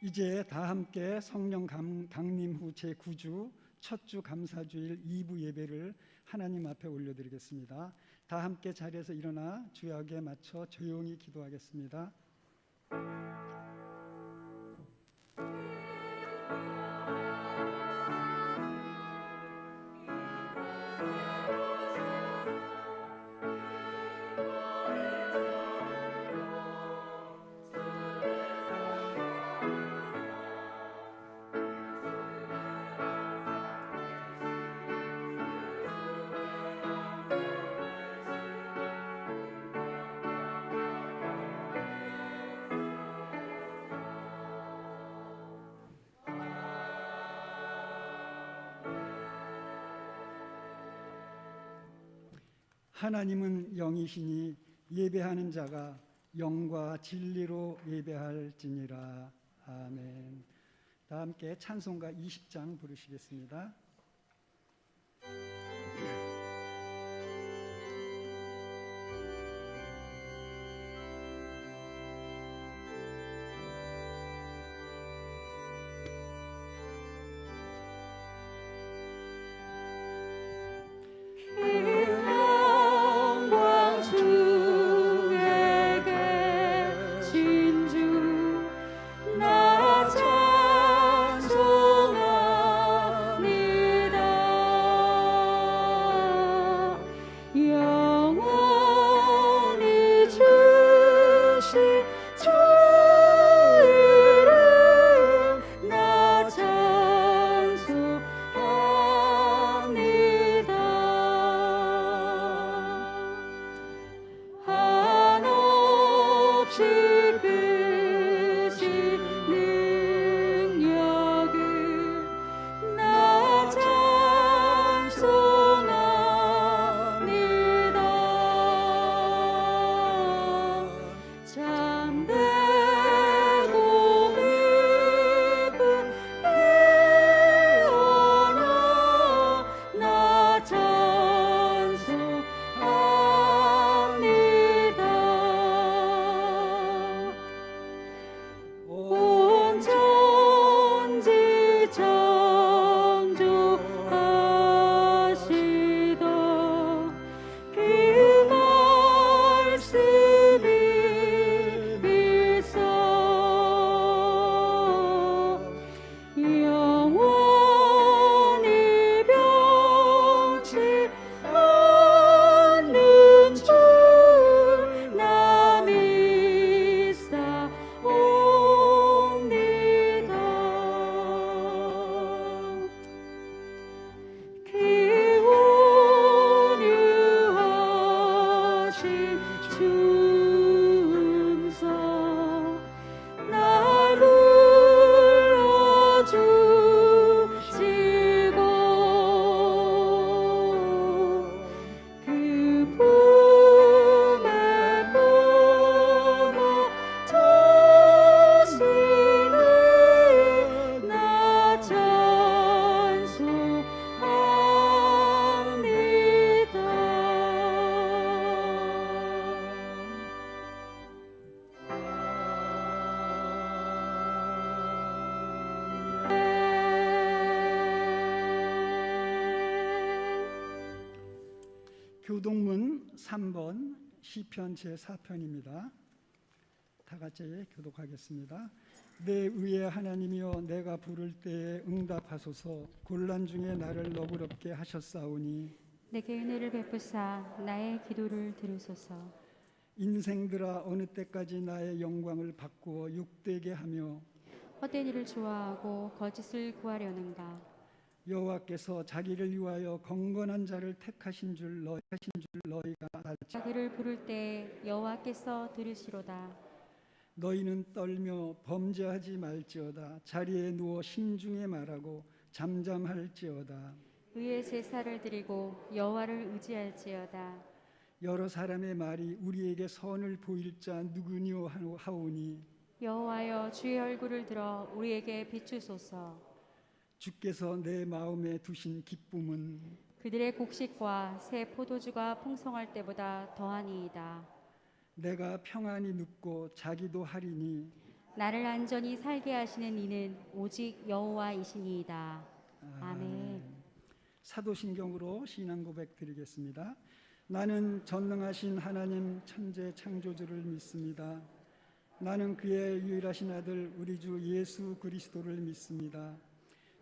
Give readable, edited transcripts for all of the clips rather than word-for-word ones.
이제 다 함께 성령 강림 후 제9주 첫 주 감사주일 2부 예배를 하나님 앞에 올려드리겠습니다. 다 함께 자리에서 일어나 주약에 맞춰 조용히 기도하겠습니다. 하나님은 영이시니 예배하는 자가 영과 진리로 예배할지니라. 아멘. 다 함께 찬송가 20장 부르시겠습니다. 교독문 3번 시편 제4편입니다. 다 같이 교독하겠습니다. 내 의의 하나님이여 내가 부를 때에 응답하소서. 곤란 중에 나를 너그럽게 하셨사오니 내게 은혜를 베푸사 나의 기도를 들으소서. 인생들아 어느 때까지 나의 영광을 바꾸어 욕되게 하며 헛된 일을 좋아하고 거짓을 구하려는가. 여호와께서 자기를 위하여 경건한 자를 택하신 줄 너희가 알지. 그를 부를 때 여호와께서 들으시로다. 너희는 떨며 범죄하지 말지어다. 자리에 누워 신중에 말하고 잠잠할지어다. 의의 제사를 드리고 여호와를 의지할지어다. 여러 사람의 말이 우리에게 선을 보일 자 누구니요 하오니 여호와여 주의 얼굴을 들어 우리에게 비추소서. 주께서 내 마음에 두신 기쁨은 그들의 곡식과 새 포도주가 풍성할 때보다 더하니이다. 내가 평안히 눕고 자기도 하리니 나를 안전히 살게 하시는 이는 오직 여호와이시니이다. 아멘. 사도신경으로 신앙 고백 드리겠습니다. 나는 전능하신 하나님 천재 창조주를 믿습니다. 나는 그의 유일하신 아들 우리 주 예수 그리스도를 믿습니다.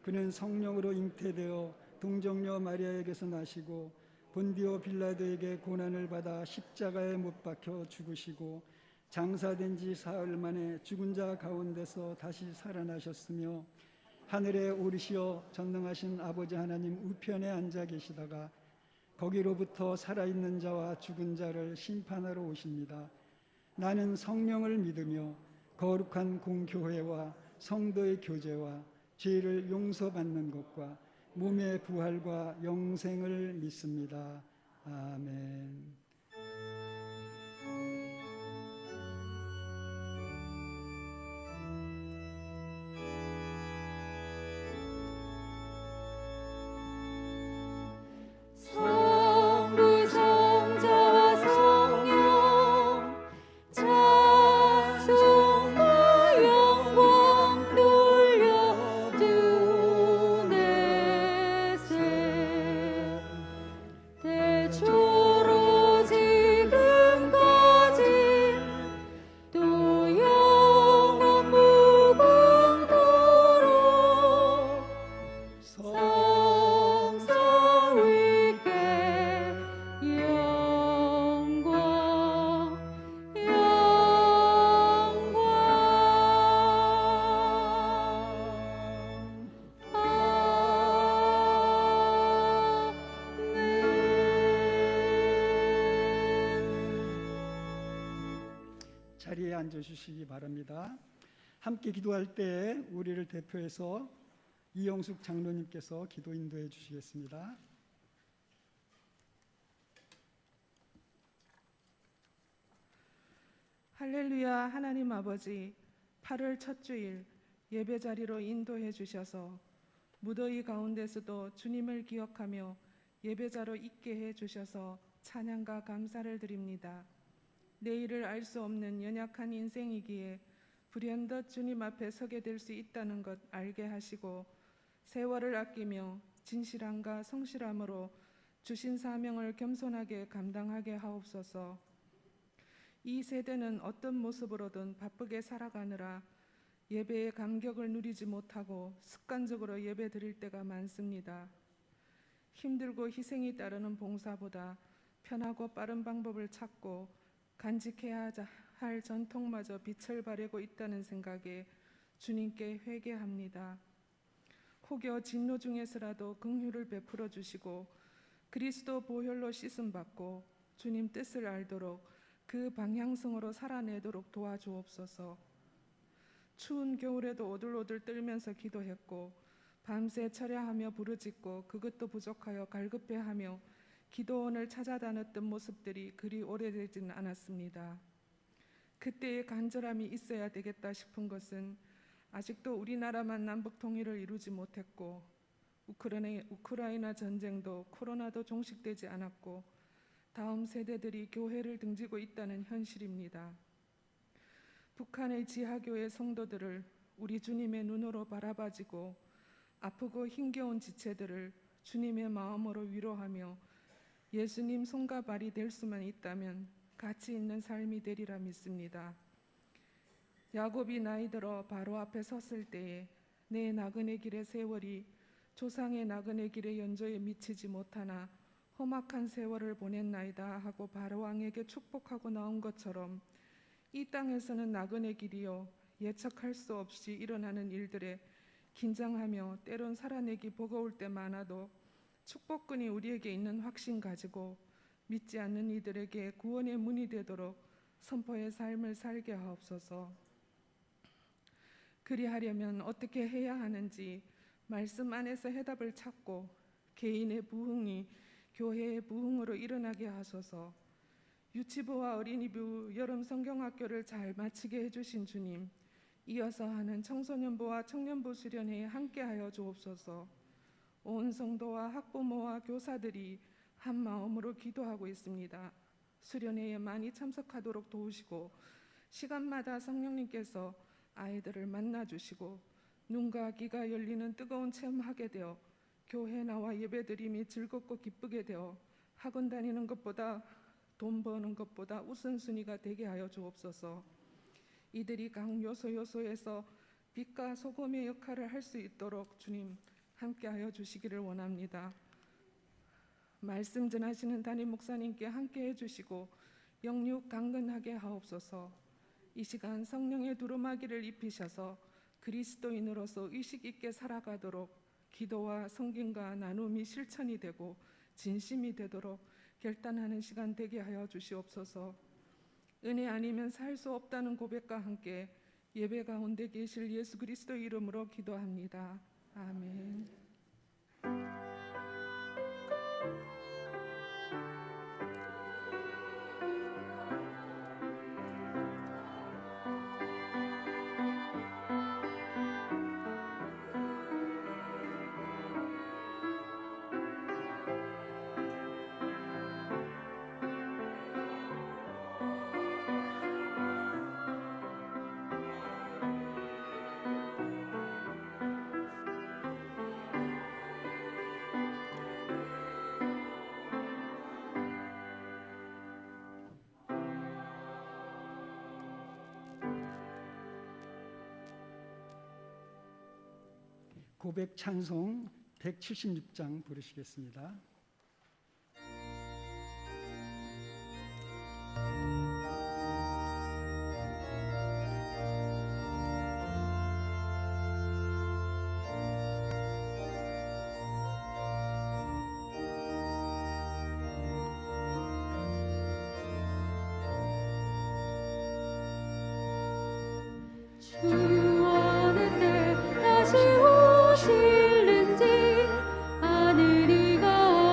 그는 성령으로 잉태되어 동정녀 마리아에게서 나시고 본디오 빌라도에게 고난을 받아 십자가에 못 박혀 죽으시고 장사된 지 사흘 만에 죽은 자 가운데서 다시 살아나셨으며 하늘에 오르시어 전능하신 아버지 하나님 우편에 앉아 계시다가 거기로부터 살아있는 자와 죽은 자를 심판하러 오십니다. 나는 성령을 믿으며 거룩한 공교회와 성도의 교제와 죄를 용서받는 것과 몸의 부활과 영생을 믿습니다. 아멘. 자리에 앉아주시기 바랍니다. 함께 기도할 때 우리를 대표해서 이영숙 장로님께서 기도 인도해 주시겠습니다. 할렐루야. 하나님 아버지, 8월 첫 주일 예배 자리로 인도해 주셔서 무더위 가운데서도 주님을 기억하며 예배자로 있게 해 주셔서 찬양과 감사를 드립니다. 내일을 알 수 없는 연약한 인생이기에 불현듯 주님 앞에 서게 될 수 있다는 것 알게 하시고 세월을 아끼며 진실함과 성실함으로 주신 사명을 겸손하게 감당하게 하옵소서. 이 세대는 어떤 모습으로든 바쁘게 살아가느라 예배의 감격을 누리지 못하고 습관적으로 예배 드릴 때가 많습니다. 힘들고 희생이 따르는 봉사보다 편하고 빠른 방법을 찾고 간직해야 할 전통마저 빛을 발하고 있다는 생각에 주님께 회개합니다. 혹여 진노 중에서라도 긍휼을 베풀어 주시고 그리스도 보혈로 씻음 받고 주님 뜻을 알도록 그 방향성으로 살아내도록 도와주옵소서. 추운 겨울에도 오들오들 떨면서 기도했고 밤새 철야하며 부르짖고 그것도 부족하여 갈급해하며 기도원을 찾아다녔던 모습들이 그리 오래되진 않았습니다. 그때의 간절함이 있어야 되겠다 싶은 것은 아직도 우리나라만 남북 통일을 이루지 못했고 우크라이나 전쟁도 코로나도 종식되지 않았고 다음 세대들이 교회를 등지고 있다는 현실입니다. 북한의 지하교회 성도들을 우리 주님의 눈으로 바라봐지고 아프고 힘겨운 지체들을 주님의 마음으로 위로하며 예수님 손과 발이 될 수만 있다면 가치 있는 삶이 되리라 믿습니다. 야곱이 나이 들어 바로 앞에 섰을 때에 내 나그네 길의 세월이 조상의 나그네 길의 연조에 미치지 못하나 험악한 세월을 보냈나이다 하고 바로 왕에게 축복하고 나온 것처럼 이 땅에서는 나그네 길이요 예측할 수 없이 일어나는 일들에 긴장하며 때론 살아내기 버거울 때 많아도 축복권이 우리에게 있는 확신 가지고 믿지 않는 이들에게 구원의 문이 되도록 선포의 삶을 살게 하옵소서. 그리하려면 어떻게 해야 하는지 말씀 안에서 해답을 찾고 개인의 부흥이 교회의 부흥으로 일어나게 하소서. 유치부와 어린이부 여름 성경학교를 잘 마치게 해주신 주님, 이어서 하는 청소년부와 청년부 수련회에 함께하여 주옵소서. 온 성도와 학부모와 교사들이 한 마음으로 기도하고 있습니다. 수련회에 많이 참석하도록 도우시고 시간마다 성령님께서 아이들을 만나 주시고 눈과 귀가 열리는 뜨거운 체험하게 되어 교회 나와 예배드림이 즐겁고 기쁘게 되어 학원 다니는 것보다 돈 버는 것보다 우선순위가 되게 하여 주옵소서. 이들이 각 요소에서 빛과 소금의 역할을 할 수 있도록 주님 함께하여 주시기를 원합니다. 말씀 전하시는 담임 목사님께 함께해 주시고 영육 강건하게 하옵소서. 이 시간 성령의 두루마기를 입히셔서 그리스도인으로서 의식 있게 살아가도록 기도와 성김과 나눔이 실천이 되고 진심이 되도록 결단하는 시간 되게 하여 주시옵소서. 은혜 아니면 살 수 없다는 고백과 함께 예배 가운데 계실 예수 그리스도 이름으로 기도합니다. 아멘. 고백 찬송 176장 부르시겠습니다. 주 어느 때 다시 오실는지 하늘이가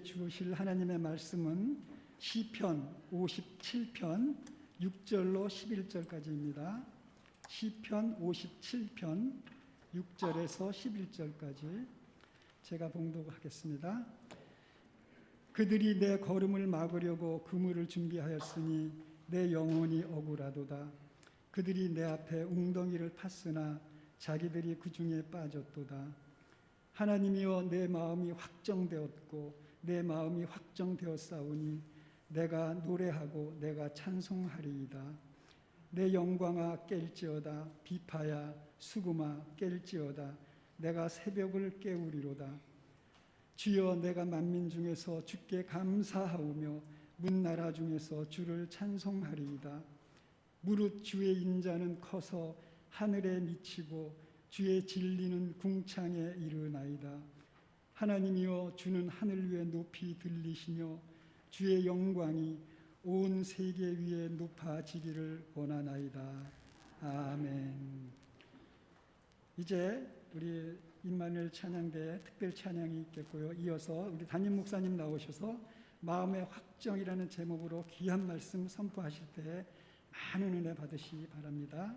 주실 하나님의 말씀은 시편 57편 6절로 11절까지입니다. 시편 57편 6절에서 11절까지 제가 봉독하겠습니다. 그들이 내 걸음을 막으려고 그물을 준비하였으니 내 영혼이 억울하도다. 그들이 내 앞에 웅덩이를 팠으나 자기들이 그 중에 빠졌도다. 하나님이여, 내 마음이 확정되었고 내 마음이 확정되었사오니 내가 노래하고 내가 찬송하리이다. 내 영광아 깰지어다. 비파야 수금아 깰지어다. 내가 새벽을 깨우리로다. 주여, 내가 만민 중에서 주께 감사하오며 문나라 중에서 주를 찬송하리이다. 무릇 주의 인자는 커서 하늘에 미치고 주의 진리는 궁창에 이르나이다. 하나님이여, 주는 하늘 위에 높이 들리시며 주의 영광이 온 세계 위에 높아지기를 원하나이다. 아멘. 이제 우리 임마누엘 찬양대에 특별 찬양이 있겠고요. 이어서 우리 담임 목사님 나오셔서 마음의 확정이라는 제목으로 귀한 말씀 선포하실 때 많은 은혜 받으시기 바랍니다.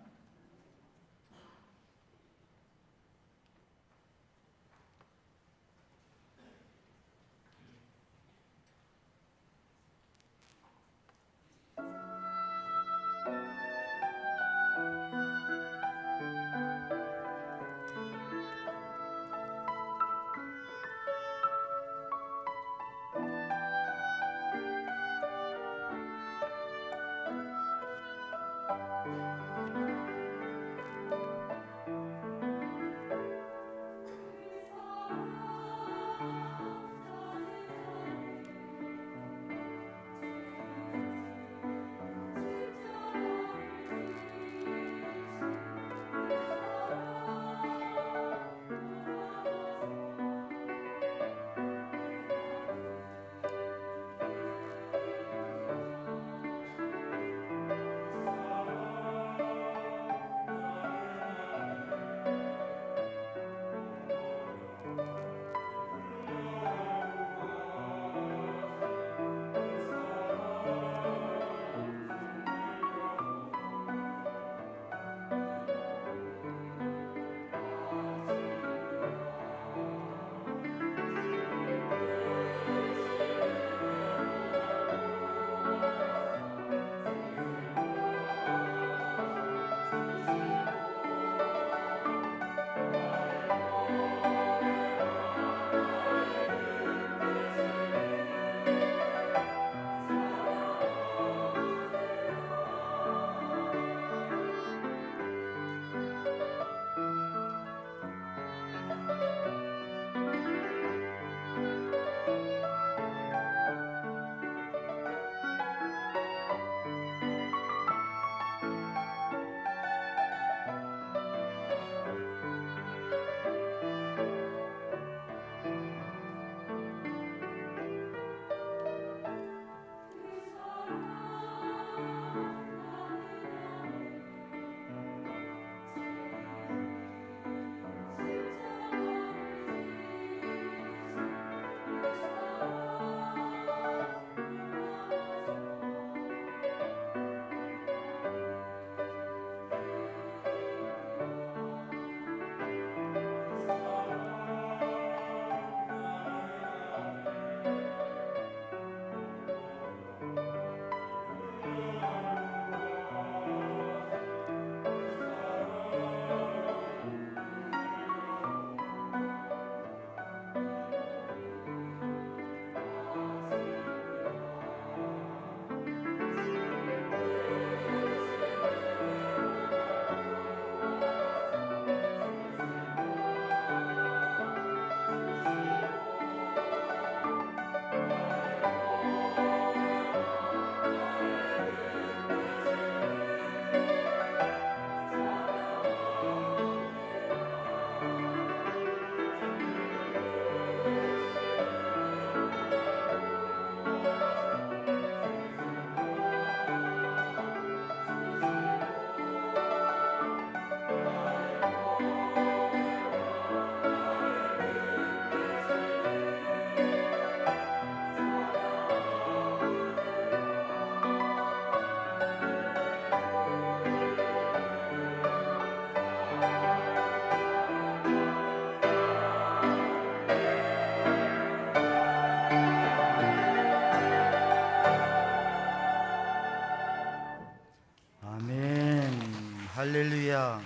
할렐루야.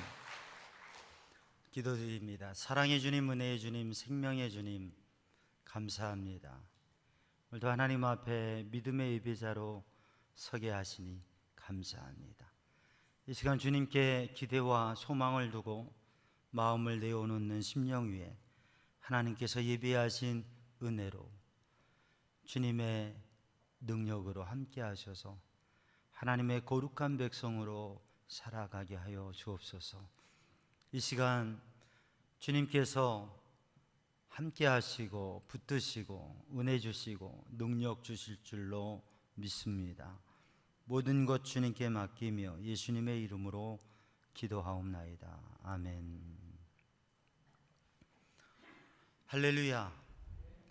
기도드립니다. 사랑의 주님, 은혜의 주님, 생명의 주님, 감사합니다. 오늘도 하나님 앞에 믿음의 예배자로 서게 하시니 감사합니다. 이 시간 주님께 기대와 소망을 두고 마음을 내어놓는 심령 위에 하나님께서 예비하신 은혜로 주님의 능력으로 함께 하셔서 하나님의 거룩한 백성으로 살아가게 하여 주옵소서. 이 시간 주님께서 함께 하시고 붙드시고 은혜 주시고 능력 주실 줄로 믿습니다. 모든 것 주님께 맡기며 예수님의 이름으로 기도하옵나이다. 아멘. 할렐루야.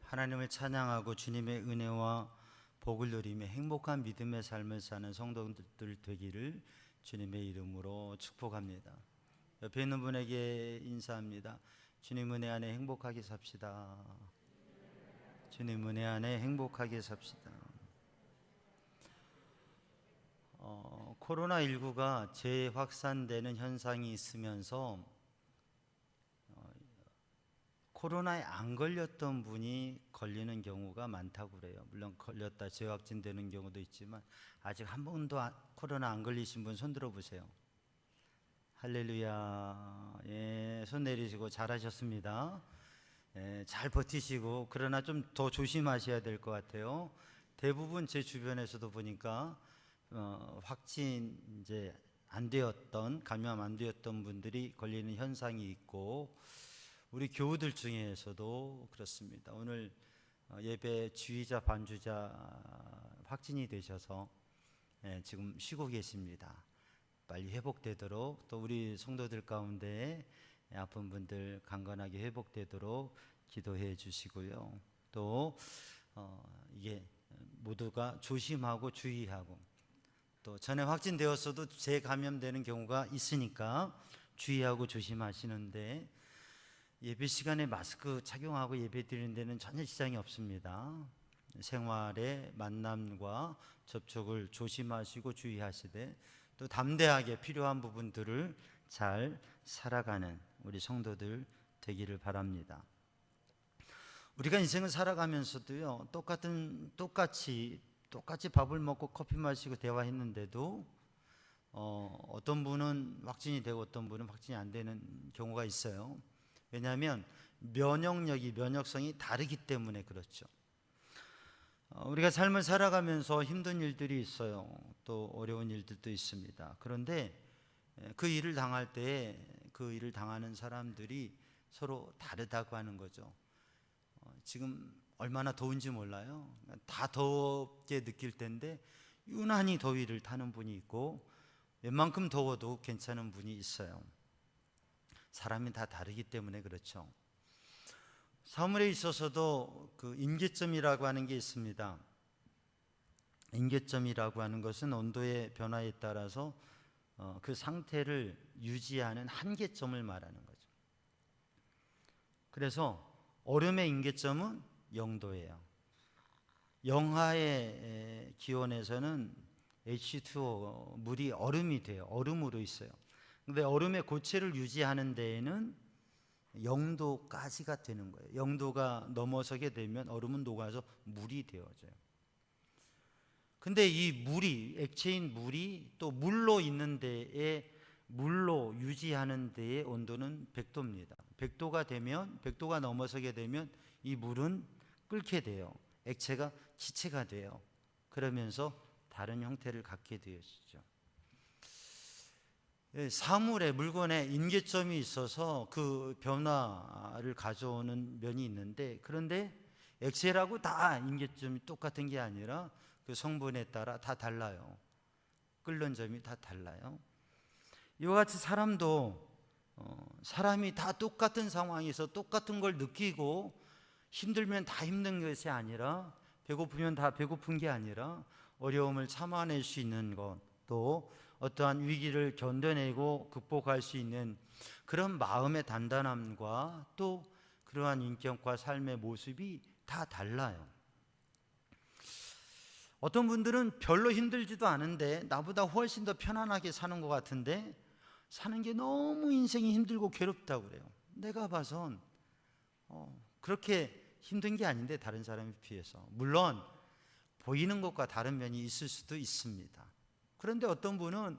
하나님을 찬양하고 주님의 은혜와 복을 누리며 행복한 믿음의 삶을 사는 성도들 되기를 주님의 이름으로 축복합니다. 옆에 있는 분에게 인사합니다. 주님 은혜 안에 행복하게 삽시다. 주님 은혜 안에 행복하게 삽시다. 코로나19가 재확산되는 현상이 있으면서 코로나에 안 걸렸던 분이 걸리는 경우가 많다고 그래요. 물론 걸렸다 재확진되는 경우도 있지만 아직 한 번도 코로나 안 걸리신 분 손 들어보세요. 할렐루야. 예, 손 내리시고 잘하셨습니다. 예, 잘 버티시고 그러나 좀 더 조심하셔야 될 것 같아요. 대부분 제 주변에서도 보니까 확진 이제 안 되었던 감염 안 되었던 분들이 걸리는 현상이 있고 우리 교우들 중에서도 그렇습니다. 오늘 예배 주의자 반주자 확진이 되셔서 지금 쉬고 계십니다. 빨리 회복되도록 또 우리 성도들 가운데 아픈 분들 강건하게 회복되도록 기도해 주시고요. 또 이게 모두가 조심하고 주의하고 또 전에 확진되었어도 재감염되는 경우가 있으니까 주의하고 조심하시는데 예배 시간에 마스크 착용하고 예배 드리는 데는 전혀 지장이 없습니다. 생활의 만남과 접촉을 조심하시고 주의하시되 또 담대하게 필요한 부분들을 잘 살아가는 우리 성도들 되기를 바랍니다. 우리가 인생을 살아가면서도요 똑같이 밥을 먹고 커피 마시고 대화했는데도 어떤 분은 확진이 되고 어떤 분은 확진이 안 되는 경우가 있어요. 왜냐하면 면역성이 다르기 때문에 그렇죠. 우리가 삶을 살아가면서 힘든 일들이 있어요. 또 어려운 일들도 있습니다. 그런데 그 일을 당할 때 그 일을 당하는 사람들이 서로 다르다고 하는 거죠. 지금 얼마나 더운지 몰라요. 다 덥게 느낄 텐데 유난히 더위를 타는 분이 있고 웬만큼 더워도 괜찮은 분이 있어요. 사람이 다 다르기 때문에 그렇죠. 사물에 있어서도 그 임계점이라고 하는 게 있습니다. 임계점이라고 하는 것은 온도의 변화에 따라서 그 상태를 유지하는 한계점을 말하는 거죠. 그래서 얼음의 임계점은 0도예요. 영하의 기온에서는 H2O 물이 얼음이 돼요. 얼음으로 있어요. 근데 얼음의 고체를 유지하는 데에는 0도까지가 되는 거예요. 0도가 넘어서게 되면 얼음은 녹아서 물이 되어져요. 근데 이 물이 액체인 물이 또 물로 있는 데에 물로 유지하는 데의 온도는 100도입니다. 100도가 넘어서게 되면 이 물은 끓게 돼요. 액체가 지체가 돼요. 그러면서 다른 형태를 갖게 되어지죠. 사물에 물건에 임계점이 있어서 그 변화를 가져오는 면이 있는데 그런데 액체라고 다 임계점이 똑같은 게 아니라 그 성분에 따라 다 달라요. 끓는 점이 다 달라요. 이와 같이 사람도 사람이 다 똑같은 상황에서 똑같은 걸 느끼고 힘들면 다 힘든 것이 아니라 배고프면 다 배고픈 게 아니라 어려움을 참아낼 수 있는 것 또 어떠한 위기를 견뎌내고 극복할 수 있는 그런 마음의 단단함과 또 그러한 인격과 삶의 모습이 다 달라요. 어떤 분들은 별로 힘들지도 않은데 나보다 훨씬 더 편안하게 사는 것 같은데 사는 게 너무 인생이 힘들고 괴롭다고 그래요. 내가 봐선 그렇게 힘든 게 아닌데 다른 사람에 비해서. 물론 보이는 것과 다른 면이 있을 수도 있습니다. 그런데 어떤 분은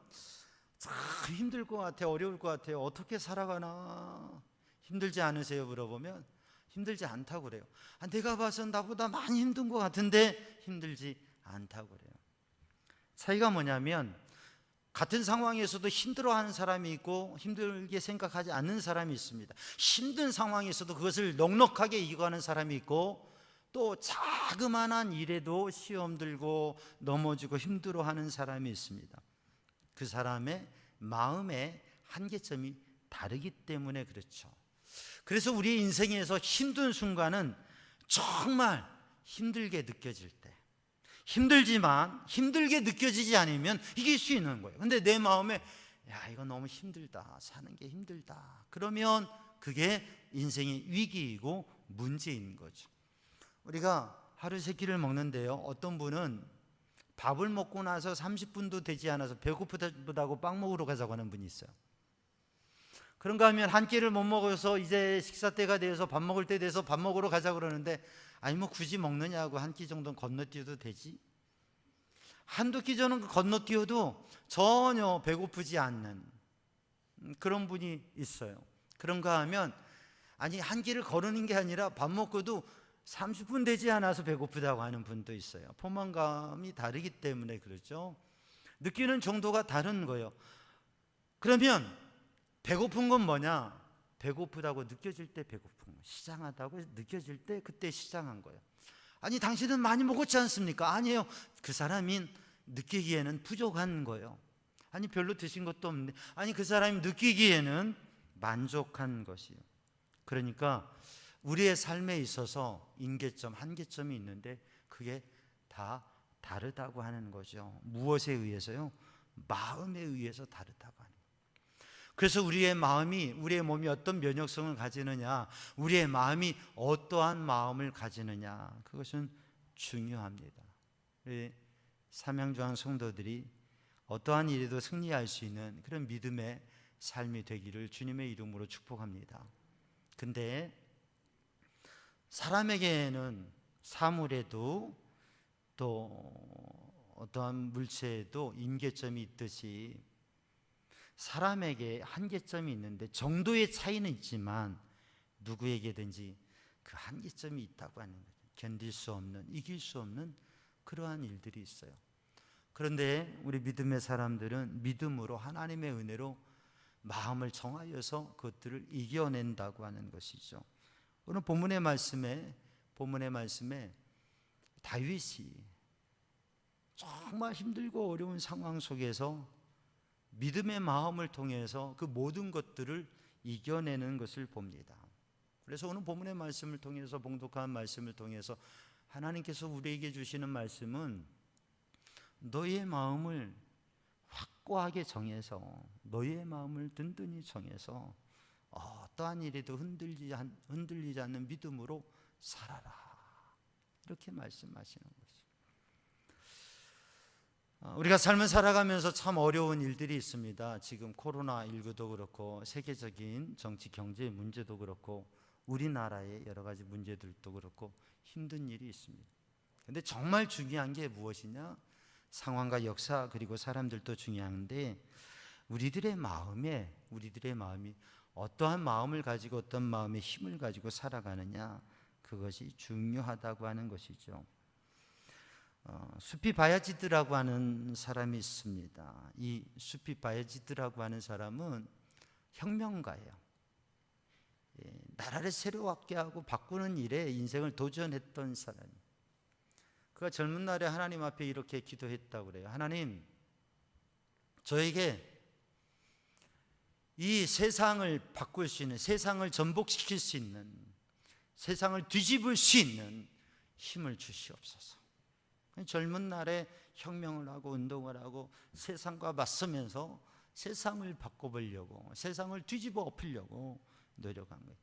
참 힘들 것 같아요. 어려울 것 같아요. 어떻게 살아가나. 힘들지 않으세요? 물어보면 힘들지 않다고 그래요. 내가 봐선 나보다 많이 힘든 것 같은데 힘들지 않다고 그래요. 차이가 뭐냐면 같은 상황에서도 힘들어하는 사람이 있고 힘들게 생각하지 않는 사람이 있습니다. 힘든 상황에서도 그것을 넉넉하게 이겨가는 사람이 있고, 또 자그마한 일에도 시험 들고 넘어지고 힘들어하는 사람이 있습니다. 그 사람의 마음의 한계점이 다르기 때문에 그렇죠. 그래서 우리 인생에서 힘든 순간은 정말 힘들게 느껴질 때, 힘들지만 힘들게 느껴지지 않으면 이길 수 있는 거예요. 근데 내 마음에 이거 너무 힘들다, 사는 게 힘들다, 그러면 그게 인생의 위기이고 문제인 거죠. 우리가 하루 세 끼를 먹는데요, 어떤 분은 밥을 먹고 나서 30분도 되지 않아서 배고프다고 빵 먹으러 가자고 하는 분이 있어요. 그런가 하면 한 끼를 못 먹어서 이제 식사 때가 돼서 밥 먹을 때 돼서 밥 먹으러 가자고 그러는데, 뭐 굳이 먹느냐고, 한 끼 정도는 건너뛰어도 되지. 한두 끼 정도는 건너뛰어도 전혀 배고프지 않는 그런 분이 있어요. 그런가 하면 한 끼를 거르는 게 아니라 밥 먹고도 30분 되지 않아서 배고프다고 하는 분도 있어요. 포만감이 다르기 때문에 그렇죠. 느끼는 정도가 다른 거예요. 그러면 배고픈 건 뭐냐? 배고프다고 느껴질 때 배고픈 거예요. 시장하다고 느껴질 때 그때 시장한 거예요. 당신은 많이 먹었지 않습니까? 아니에요. 그 사람이 느끼기에는 부족한 거예요. 별로 드신 것도 없는데, 그 사람이 느끼기에는 만족한 것이에요. 그러니까 우리의 삶에 있어서 임계점, 한계점이 있는데 그게 다 다르다고 하는 거죠. 무엇에 의해서요? 마음에 의해서 다르다고 하는 거예요. 그래서 우리의 몸이 어떤 면역성을 가지느냐, 우리의 마음이 어떠한 마음을 가지느냐, 그것은 중요합니다. 우리 삼양조항 성도들이 어떠한 일에도 승리할 수 있는 그런 믿음의 삶이 되기를 주님의 이름으로 축복합니다. 근데 사람에게는 사물에도 또 어떠한 물체에도 임계점이 있듯이 사람에게 한계점이 있는데, 정도의 차이는 있지만 누구에게든지 그 한계점이 있다고 하는 거죠. 견딜 수 없는, 이길 수 없는 그러한 일들이 있어요. 그런데 우리 믿음의 사람들은 믿음으로, 하나님의 은혜로 마음을 정하여서 그것들을 이겨낸다고 하는 것이죠. 오늘 본문의 말씀에 다윗이 정말 힘들고 어려운 상황 속에서 믿음의 마음을 통해서 그 모든 것들을 이겨내는 것을 봅니다. 그래서 오늘 본문의 말씀을 통해서, 봉독한 말씀을 통해서 하나님께서 우리에게 주시는 말씀은, 너의 마음을 확고하게 정해서, 너의 마음을 든든히 정해서 어떠한 일에도 흔들리지 않는 믿음으로 살아라, 이렇게 말씀하시는 거죠. 우리가 삶을 살아가면서 참 어려운 일들이 있습니다. 지금 코로나19도 그렇고, 세계적인 정치 경제 문제도 그렇고, 우리나라의 여러 가지 문제들도 그렇고 힘든 일이 있습니다. 그런데 정말 중요한 게 무엇이냐? 상황과 역사, 그리고 사람들도 중요한데, 우리들의 마음이 어떠한 마음을 가지고 어떤 마음의 힘을 가지고 살아가느냐, 그것이 중요하다고 하는 것이죠. 수피 바야지드라고 하는 사람이 있습니다. 이 수피 바야지드라고 하는 사람은 혁명가예요. 나라를 새롭게 하고 바꾸는 일에 인생을 도전했던 사람이에요. 그가 젊은 날에 하나님 앞에 이렇게 기도했다고 그래요. 하나님, 저에게 이 세상을 바꿀 수 있는, 세상을 전복시킬 수 있는, 세상을 뒤집을 수 있는 힘을 주시옵소서. 젊은 날에 혁명을 하고 운동을 하고 세상과 맞서면서 세상을 바꿔보려고, 세상을 뒤집어 엎으려고 노력한 거예요.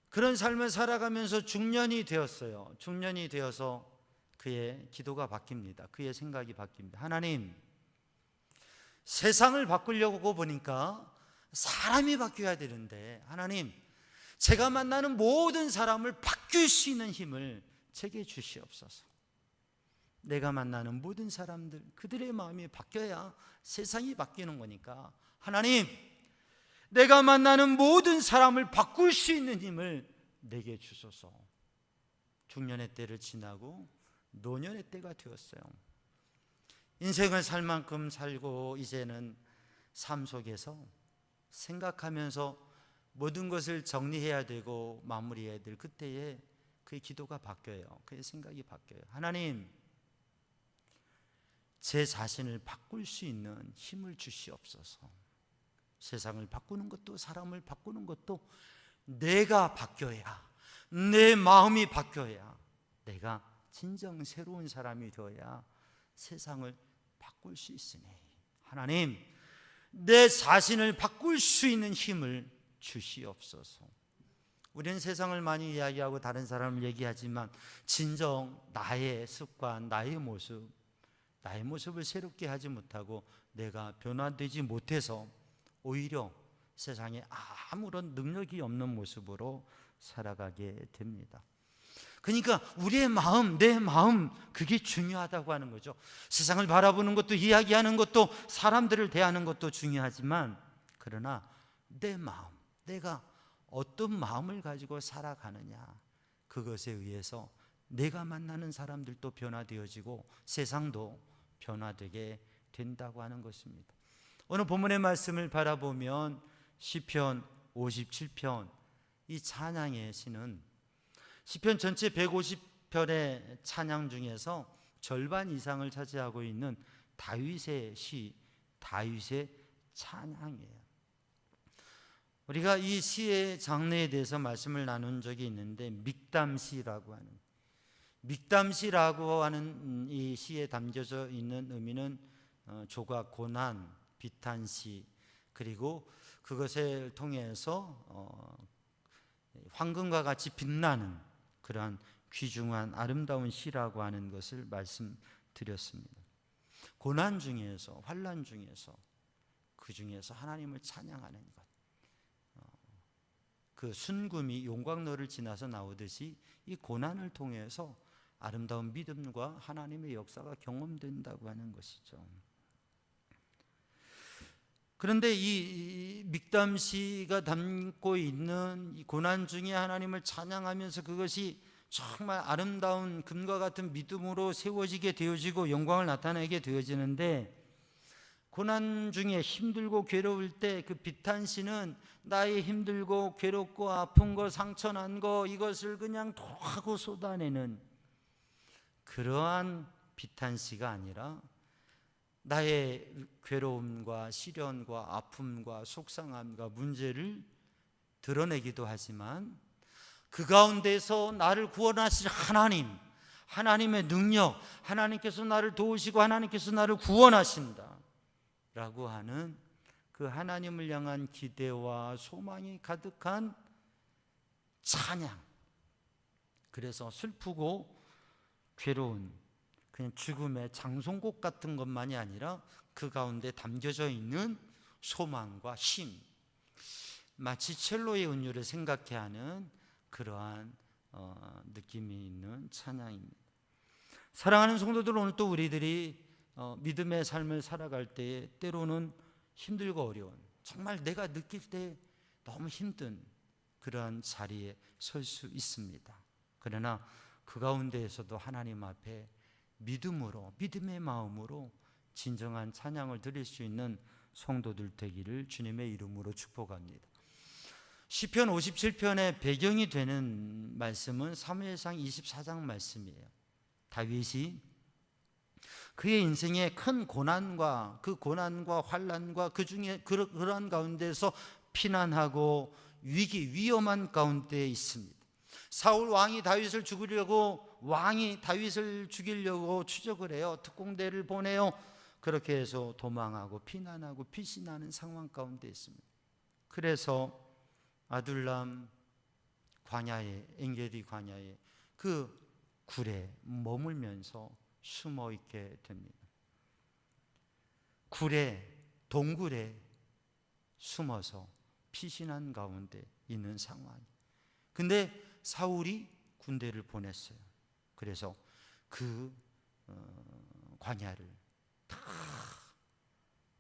그런 삶을 살아가면서 중년이 되었어요. 중년이 되어서 그의 기도가 바뀝니다. 그의 생각이 바뀝니다. 하나님, 세상을 바꾸려고 보니까 사람이 바뀌어야 되는데, 하나님, 제가 만나는 모든 사람을 바뀔 수 있는 힘을 제게 주시옵소서. 내가 만나는 모든 사람들, 그들의 마음이 바뀌어야 세상이 바뀌는 거니까, 하나님, 내가 만나는 모든 사람을 바꿀 수 있는 힘을 내게 주소서. 중년의 때를 지나고 노년의 때가 되었어요. 인생을 살 만큼 살고 이제는 삶 속에서 생각하면서 모든 것을 정리해야 되고 마무리해야 될 그때에 그의 기도가 바뀌어요. 그의 생각이 바뀌어요. 하나님, 제 자신을 바꿀 수 있는 힘을 주시옵소서. 세상을 바꾸는 것도 사람을 바꾸는 것도 내가 바뀌어야, 내 마음이 바뀌어야, 내가 진정 새로운 사람이 되어야 세상을 바꿀 수 있으니, 하나님, 내 자신을 바꿀 수 있는 힘을 주시옵소서. 우리는 세상을 많이 이야기하고 다른 사람을 얘기하지만 진정 나의 습관, 나의 모습을 새롭게 하지 못하고 내가 변화되지 못해서 오히려 세상에 아무런 능력이 없는 모습으로 살아가게 됩니다. 그러니까 우리의 마음, 내 마음, 그게 중요하다고 하는 거죠. 세상을 바라보는 것도, 이야기하는 것도, 사람들을 대하는 것도 중요하지만, 그러나 내 마음, 내가 어떤 마음을 가지고 살아가느냐, 그것에 의해서 내가 만나는 사람들도 변화되어지고 세상도 변화되게 된다고 하는 것입니다. 오늘 본문의 말씀을 바라보면 시편 57편, 이 찬양의 시는 시편 전체 150편의 찬양 중에서 절반 이상을 차지하고 있는 다윗의 시, 다윗의 찬양이에요. 우리가 이 시의 장르에 대해서 말씀을 나눈 적이 있는데, 믹담시라고 하는 이 시에 담겨져 있는 의미는 조각, 고난, 비탄시, 그리고 그것을 통해서 황금과 같이 빛나는 그러한 귀중한 아름다운 시라고 하는 것을 말씀드렸습니다. 고난 중에서, 환난 중에서, 그 중에서 하나님을 찬양하는 것, 그 순금이 용광로를 지나서 나오듯이 이 고난을 통해서 아름다운 믿음과 하나님의 역사가 경험된다고 하는 것이죠. 그런데 이 믹담시가 담고 있는 이 고난 중에 하나님을 찬양하면서 그것이 정말 아름다운 금과 같은 믿음으로 세워지게 되어지고 영광을 나타내게 되어지는데, 고난 중에 힘들고 괴로울 때 그 비탄시는 나의 힘들고 괴롭고 아픈 거, 상처난 거, 이것을 그냥 토하고 쏟아내는 그러한 비탄시가 아니라 나의 괴로움과 시련과 아픔과 속상함과 문제를 드러내기도 하지만 그 가운데서 나를 구원하실 하나님, 하나님의 능력, 하나님께서 나를 도우시고 하나님께서 나를 구원하신다 라고 하는 그 하나님을 향한 기대와 소망이 가득한 찬양. 그래서 슬프고 괴로운 그냥 죽음의 장송곡 같은 것만이 아니라 그 가운데 담겨져 있는 소망과 힘, 마치 첼로의 은유를 생각해 하는 그러한 느낌이 있는 찬양입니다. 사랑하는 성도들, 오늘 또 우리들이 믿음의 삶을 살아갈 때 때로는 힘들고 어려운, 정말 내가 느낄 때 너무 힘든 그러한 자리에 설 수 있습니다. 그러나 그 가운데에서도 하나님 앞에 믿음으로, 믿음의 마음으로 진정한 찬양을 드릴 수 있는 성도들 되기를 주님의 이름으로 축복합니다. 시편 57편의 배경이 되는 말씀은 사무엘상 24장 말씀이에요. 다윗이 그의 인생의 큰 고난과 그 고난과 환난과 그 중에 그러한 가운데서 피난하고 위험한 가운데에 있습니다. 사울 왕이 다윗을 죽이려고, 왕이 다윗을 죽이려고 추적을 해요. 특공대를 보내요. 그렇게 해서 도망하고 피난하고 피신하는 상황 가운데 있습니다. 그래서 아둘람 광야에, 엔게디 광야에 그 굴에 머물면서 숨어 있게 됩니다. 굴에 동굴에 숨어서 피신한 가운데 있는 상황. 근데 사울이 군대를 보냈어요. 그래서 그 광야를 다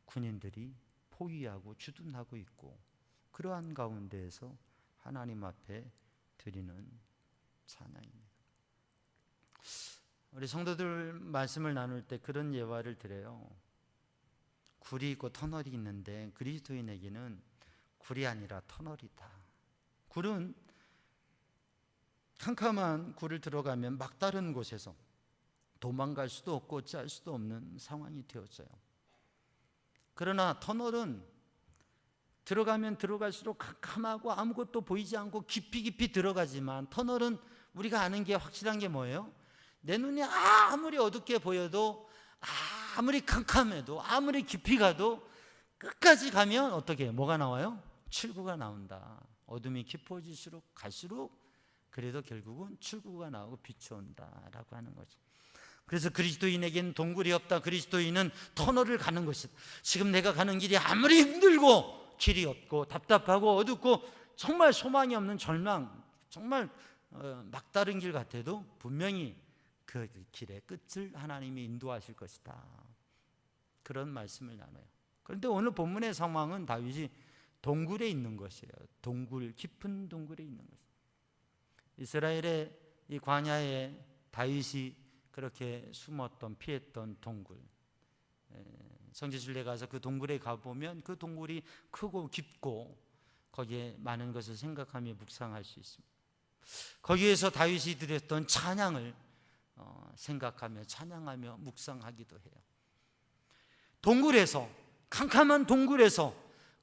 군인들이 포위하고 주둔하고 있고, 그러한 가운데에서 하나님 앞에 드리는 찬양입니다. 우리 성도들 말씀을 나눌 때 그런 예화를 드려요. 굴이 있고 터널이 있는데 그리스도인에게는 굴이 아니라 터널이다. 굴은 캄캄한 굴을 들어가면 막다른 곳에서 도망갈 수도 없고 어찌할 수도 없는 상황이 되었어요. 그러나 터널은 들어가면 들어갈수록 캄캄하고 아무것도 보이지 않고 깊이 들어가지만, 터널은 우리가 아는 게 확실한 게 뭐예요? 내 눈이 아무리 어둡게 보여도, 아무리 캄캄해도, 아무리 깊이 가도 끝까지 가면 어떻게 해요? 뭐가 나와요? 출구가 나온다. 어둠이 깊어질수록 갈수록 그래도 결국은 출구가 나오고 빛이 온다라고 하는 거죠. 그래서 그리스도인에게는 동굴이 없다. 그리스도인은 터널을 가는 것이다. 지금 내가 가는 길이 아무리 힘들고 길이 없고 답답하고 어둡고 정말 소망이 없는 절망, 정말 막다른 길 같아도 분명히 그 길의 끝을 하나님이 인도하실 것이다. 그런 말씀을 나눠요. 그런데 오늘 본문의 상황은 다윗이 동굴에 있는 것이에요. 동굴, 깊은 동굴에 있는 것이에요. 이스라엘의 이 광야에 다윗이 그렇게 숨었던, 피했던 동굴, 성지순례 가서 그 동굴에 가보면 그 동굴이 크고 깊고 거기에 많은 것을 생각하며 묵상할 수 있습니다. 거기에서 다윗이 드렸던 찬양을 생각하며 찬양하며 묵상하기도 해요. 동굴에서, 캄캄한 동굴에서,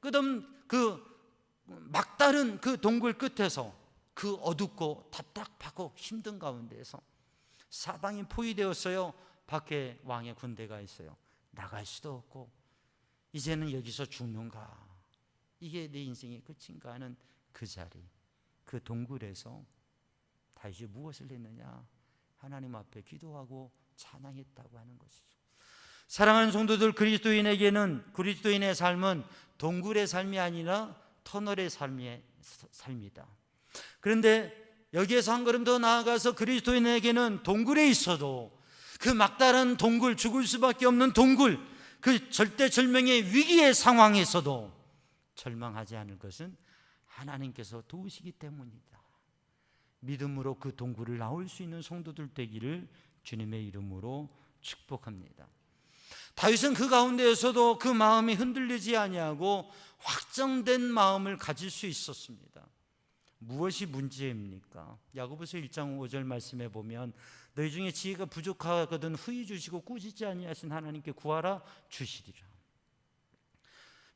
끝없는 그 막다른 그 동굴 끝에서, 그 어둡고 답답하고 힘든 가운데에서 사방이 포위되었어요. 밖에 왕의 군대가 있어요. 나갈 수도 없고 이제는 여기서 죽는가, 이게 내 인생의 끝인가 하는 그 자리, 그 동굴에서 다윗이 무엇을 했느냐? 하나님 앞에 기도하고 찬양했다고 하는 것이죠. 사랑하는 성도들, 그리스도인의 삶은 동굴의 삶이 아니라 터널의 삶이다. 그런데 여기에서 한 걸음 더 나아가서 그리스도인에게는 동굴에 있어도, 그 막다른 동굴, 죽을 수밖에 없는 동굴, 그 절대절명의 위기의 상황에서도 절망하지 않을 것은 하나님께서 도우시기 때문이다. 믿음으로 그 동굴을 나올 수 있는 성도들 되기를 주님의 이름으로 축복합니다. 다윗은 그 가운데에서도 그 마음이 흔들리지 아니하고 확정된 마음을 가질 수 있었습니다. 무엇이 문제입니까? 야고보서 1장 5절 말씀에 보면 너희 중에 지혜가 부족하거든 후히 주시고 꾸짖지 아니하신 하나님께 구하라 주시리라.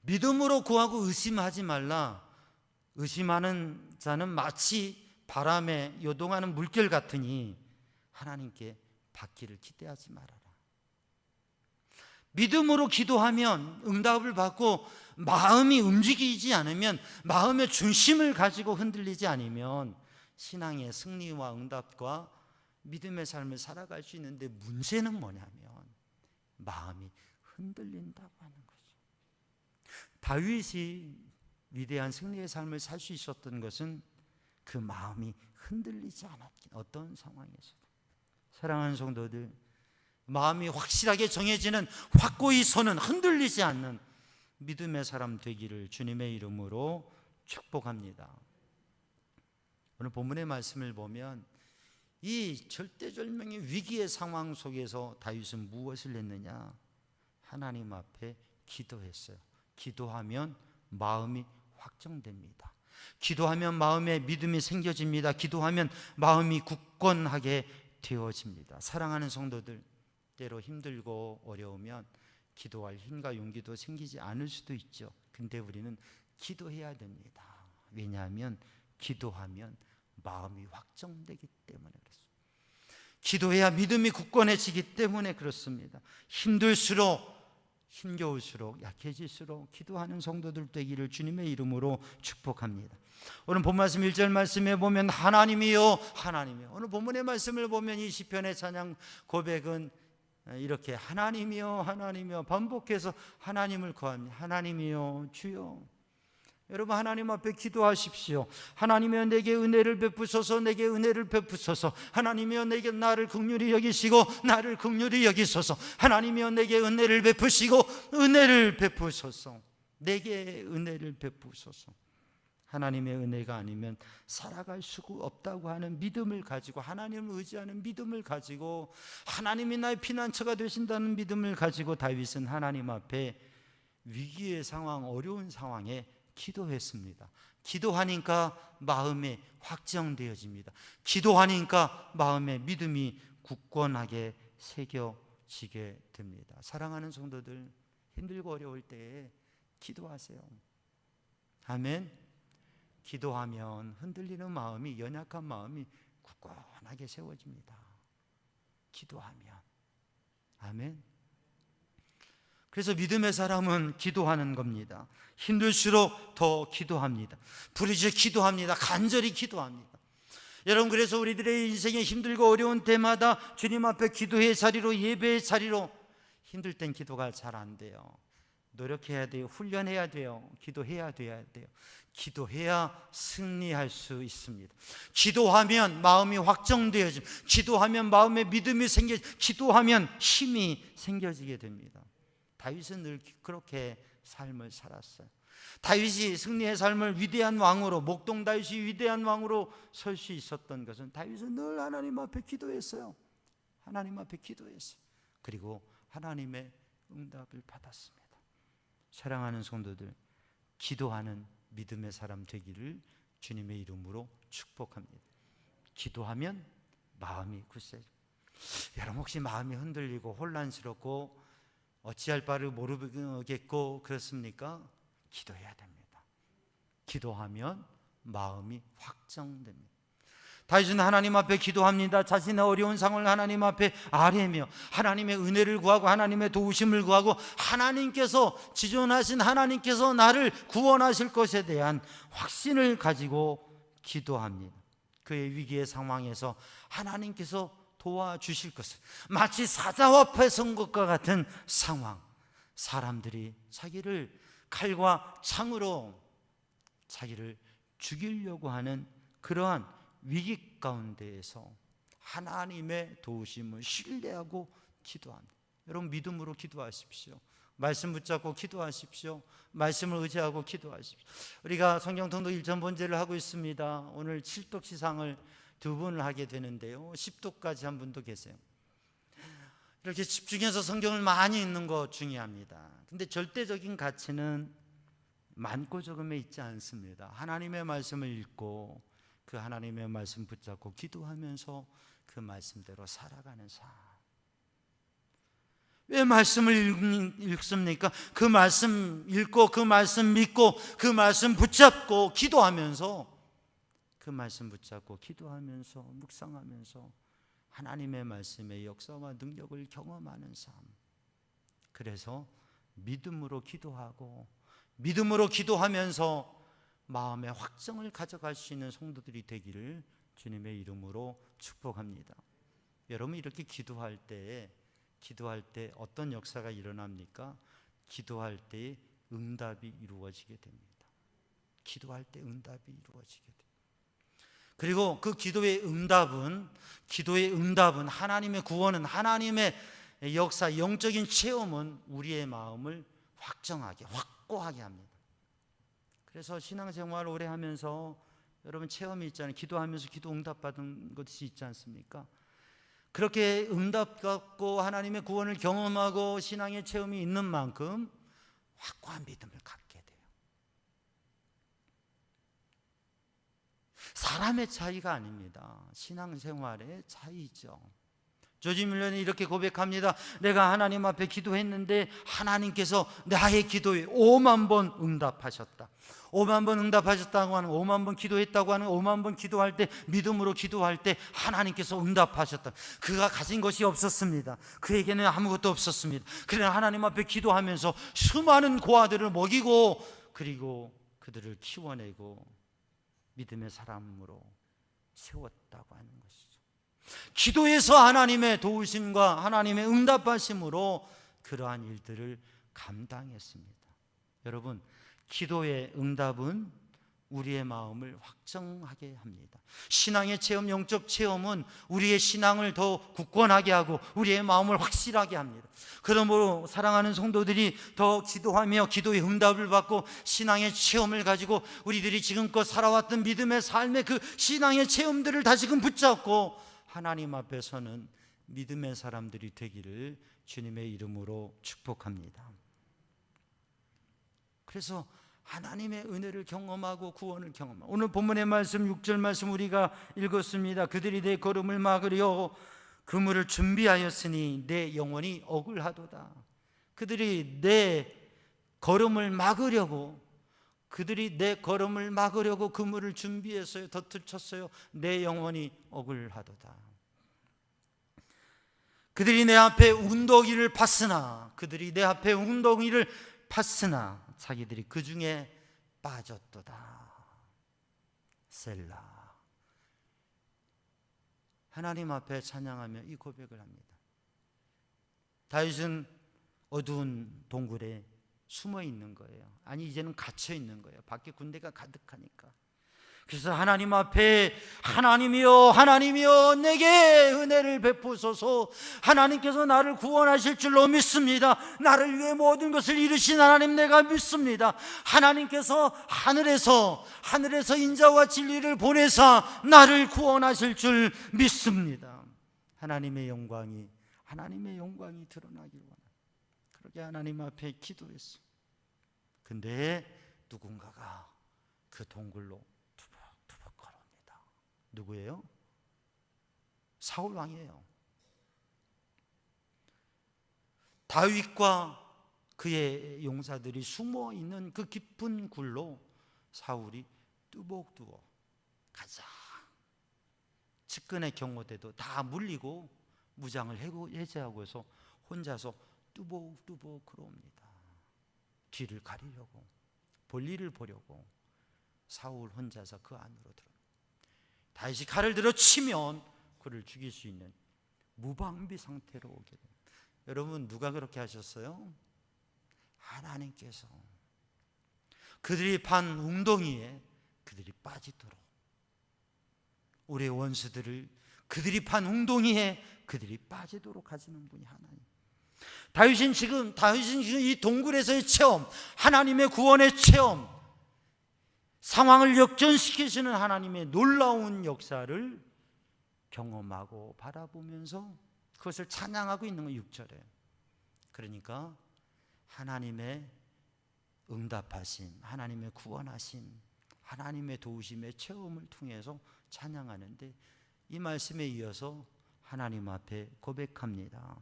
믿음으로 구하고 의심하지 말라. 의심하는 자는 마치 바람에 요동하는 물결 같으니 하나님께 받기를 기대하지 말아라. 믿음으로 기도하면 응답을 받고, 마음이 움직이지 않으면, 마음의 중심을 가지고 흔들리지 않으면 신앙의 승리와 응답과 믿음의 삶을 살아갈 수 있는데, 문제는 뭐냐면 마음이 흔들린다고 하는 거죠. 다윗이 위대한 승리의 삶을 살 수 있었던 것은 그 마음이 흔들리지 않았긴, 어떤 상황에서도. 사랑하는 성도들, 마음이 확실하게 정해지는, 확고히 서는, 흔들리지 않는 믿음의 사람 되기를 주님의 이름으로 축복합니다. 오늘 본문의 말씀을 보면 이 절대절명의 위기의 상황 속에서 다윗은 무엇을 했느냐? 하나님 앞에 기도했어요. 기도하면 마음이 확정됩니다. 기도하면 마음에 믿음이 생겨집니다. 기도하면 마음이 굳건하게 되어집니다. 사랑하는 성도들, 때로 힘들고 어려우면 기도할 힘과 용기도 생기지 않을 수도 있죠. 근데 우리는 기도해야 됩니다. 왜냐하면 기도하면 마음이 확정되기 때문에 그렇습니다. 기도해야 믿음이 굳건해지기 때문에 그렇습니다. 힘겨울수록 약해질수록 기도하는 성도들 되기를 주님의 이름으로 축복합니다. 오늘 본 말씀 1절 말씀에 보면 하나님이요 하나님이요. 오늘 본문의 말씀을 보면 이 시편의 찬양 고백은 이렇게 하나님이여 하나님이여 반복해서 하나님을 구합니다. 하나님이여 주여. 여러분, 하나님 앞에 기도하십시오. 하나님이여 내게 은혜를 베푸소서, 내게 은혜를 베푸소서. 하나님이여 내게 나를 긍휼히 여기시고 나를 긍휼히 여기소서. 하나님이여 내게 은혜를 베푸시고 은혜를 베푸소서. 내게 은혜를 베푸소서. 하나님의 은혜가 아니면 살아갈 수가 없다고 하는 믿음을 가지고, 하나님을 의지하는 믿음을 가지고, 하나님이 나의 피난처가 되신다는 믿음을 가지고 다윗은 하나님 앞에 위기의 상황, 어려운 상황에 기도했습니다. 기도하니까 마음에 확정되어집니다. 기도하니까 마음에 믿음이 굳건하게 새겨지게 됩니다. 사랑하는 성도들, 힘들고 어려울 때에 기도하세요. 아멘. 기도하면 흔들리는 마음이, 연약한 마음이 굳건하게 세워집니다. 기도하면. 아멘. 그래서 믿음의 사람은 기도하는 겁니다. 힘들수록 더 기도합니다. 부르짖어 기도합니다. 간절히 기도합니다. 여러분, 그래서 우리들의 인생에 힘들고 어려운 때마다 주님 앞에 기도의 자리로, 예배의 자리로, 힘들 땐 기도가 잘 안 돼요. 노력해야 돼요. 훈련해야 돼요. 기도해야 돼요. 기도해야 승리할 수 있습니다. 기도하면 마음이 확정되어집니다. 기도하면 마음에 믿음이 기도하면 힘이 생겨지게 됩니다. 다윗은 늘 그렇게 삶을 살았어요. 다윗이 승리의 삶을 위대한 왕으로, 목동 다윗이 위대한 왕으로 설 수 있었던 것은 다윗은 늘 하나님 앞에 기도했어요. 하나님 앞에 기도했어요. 그리고 하나님의 응답을 받았습니다. 사랑하는 성도들, 기도하는 믿음의 사람 되기를 주님의 이름으로 축복합니다. 기도하면 마음이 굳세죠. 여러분, 혹시 마음이 흔들리고 혼란스럽고 어찌할 바를 모르겠고 그렇습니까? 기도해야 됩니다. 기도하면 마음이 확정됩니다. 다윗은 하나님 앞에 기도합니다. 자신의 어려운 상황을 하나님 앞에 아뢰며 하나님의 은혜를 구하고 하나님의 도우심을 구하고, 하나님께서, 지존하신 하나님께서 나를 구원하실 것에 대한 확신을 가지고 기도합니다. 그의 위기의 상황에서 하나님께서 도와주실 것을, 마치 사자와 패선 것과 같은 상황, 사람들이 자기를 칼과 창으로 자기를 죽이려고 하는 그러한 위기 가운데에서 하나님의 도우심을 신뢰하고 기도합니다. 여러분, 믿음으로 기도하십시오. 말씀 붙잡고 기도하십시오. 말씀을 의지하고 기도하십시오. 우리가 성경 통독 1전 번제를 하고 있습니다. 오늘 7독 시상을 2분을 하게 되는데요, 10독까지 한 분도 계세요. 이렇게 집중해서 성경을 많이 읽는 거 중요합니다. 근데 절대적인 가치는 많고 적음에 있지 않습니다. 하나님의 말씀을 읽고 그 하나님의 말씀 붙잡고 기도하면서 그 말씀대로 살아가는 삶. 왜 말씀을 읽습니까? 그 말씀 읽고 그 말씀 믿고 그 말씀 붙잡고 기도하면서, 그 말씀 붙잡고 기도하면서 묵상하면서 하나님의 말씀의 역사와 능력을 경험하는 삶. 그래서 믿음으로 기도하고 믿음으로 기도하면서 마음의 확정을 가져갈 수 있는 성도들이 되기를 주님의 이름으로 축복합니다. 여러분, 이렇게 기도할 때 어떤 역사가 일어납니까? 기도할 때 응답이 이루어지게 됩니다. 기도할 때 응답이 이루어지게 됩니다. 그리고 그 기도의 응답은 하나님의 구원은, 하나님의 역사, 영적인 체험은 우리의 마음을 확정하게, 확고하게 합니다. 그래서 신앙생활을 오래 하면서 여러분 체험이 있잖아요. 기도하면서 기도 응답받은 것이 있지 않습니까? 그렇게 응답받고 하나님의 구원을 경험하고 신앙의 체험이 있는 만큼 확고한 믿음을 갖게 돼요. 사람의 차이가 아닙니다. 신앙생활의 차이죠. 조지 밀런이 이렇게 고백합니다. 내가 하나님 앞에 기도했는데 하나님께서 나의 기도에 5만 번 응답하셨다. 5만 번 응답하셨다고 하는, 5만 번 기도했다고 하는, 5만 번 기도할 때, 믿음으로 기도할 때 하나님께서 응답하셨다. 그가 가진 것이 없었습니다. 그에게는 아무것도 없었습니다. 그러나 하나님 앞에 기도하면서 수많은 고아들을 먹이고 그리고 그들을 키워내고 믿음의 사람으로 세웠다고 하는 것이죠. 기도에서 하나님의 도우심과 하나님의 응답하심으로 그러한 일들을 감당했습니다. 여러분, 기도의 응답은 우리의 마음을 확정하게 합니다. 신앙의 체험, 영적 체험은 우리의 신앙을 더 굳건하게 하고 우리의 마음을 확실하게 합니다. 그러므로 사랑하는 성도들이 더 기도하며 기도의 응답을 받고 신앙의 체험을 가지고 우리들이 지금껏 살아왔던 믿음의 삶의 그 신앙의 체험들을 다시금 붙잡고 하나님 앞에 서는 믿음의 사람들이 되기를 주님의 이름으로 축복합니다. 그래서 하나님의 은혜를 경험하고 구원을 경험하고, 오늘 본문의 말씀 6절 말씀 우리가 읽었습니다. 그들이 내 걸음을 막으려 그물을 준비하였으니 내 영혼이 억울하도다. 그들이 내 걸음을 막으려고 그물을 준비했어요. 덫을 쳤어요. 내 영혼이 억울하도다. 그들이 내 앞에 운동이를 팠으나 자기들이 그 중에 빠졌도다. 셀라. 하나님 앞에 찬양하며 이 고백을 합니다. 다윗은 어두운 동굴에 숨어 있는 거예요. 아니, 이제는 갇혀 있는 거예요. 밖에 군대가 가득하니까. 그래서 하나님 앞에 하나님이여 내게 은혜를 베푸소서. 하나님께서 나를 구원하실 줄로 믿습니다. 나를 위해 모든 것을 이루신 하나님 내가 믿습니다. 하나님께서 하늘에서 인자와 진리를 보내사 나를 구원하실 줄 믿습니다. 하나님의 영광이 드러나길 원합니다. 그렇게 하나님 앞에 기도했어요. 근데 누군가가 그 동굴로 투벅투벅 걸어옵니다. 누구예요? 사울 왕이에요. 다윗과 그의 용사들이 숨어 있는 그 깊은 굴로 사울이 뚜벅뚜벅 가자. 측근의 경호대도 다 물리고 무장을 해제하고서 혼자서 뚜벅뚜벅 걸어옵니다. 뒤를 가리려고, 볼일을 보려고 사울 혼자서 그 안으로 들어옵니다. 다윗이 칼을 들어 치면 그를 죽일 수 있는 무방비 상태로 오게 됩니다. 여러분, 누가 그렇게 하셨어요? 하나님께서 그들이 판 웅덩이에 그들이 빠지도록, 우리의 원수들을 그들이 판 웅덩이에 그들이 빠지도록 하시는 분이 하나님. 다윗은 지금 이 동굴에서의 체험, 하나님의 구원의 체험, 상황을 역전시키시는 하나님의 놀라운 역사를 경험하고 바라보면서 그것을 찬양하고 있는 거예요. 6절에. 그러니까 하나님의 응답하심, 하나님의 구원하심, 하나님의 도우심의 체험을 통해서 찬양하는데, 이 말씀에 이어서 하나님 앞에 고백합니다.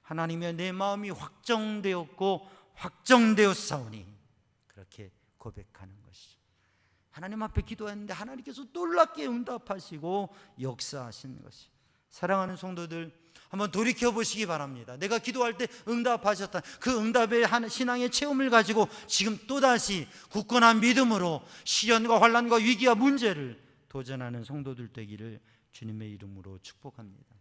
하나님의 내 마음이 확정되었고 확정되었사오니, 그렇게 고백하는 것이죠. 하나님 앞에 기도했는데 하나님께서 놀랍게 응답하시고 역사하시는 것이죠. 사랑하는 성도들, 한번 돌이켜 보시기 바랍니다. 내가 기도할 때 응답하셨다, 그 응답의 신앙의 체험을 가지고 지금 또다시 굳건한 믿음으로 시련과 환난과 위기와 문제를 도전하는 성도들 되기를 주님의 이름으로 축복합니다.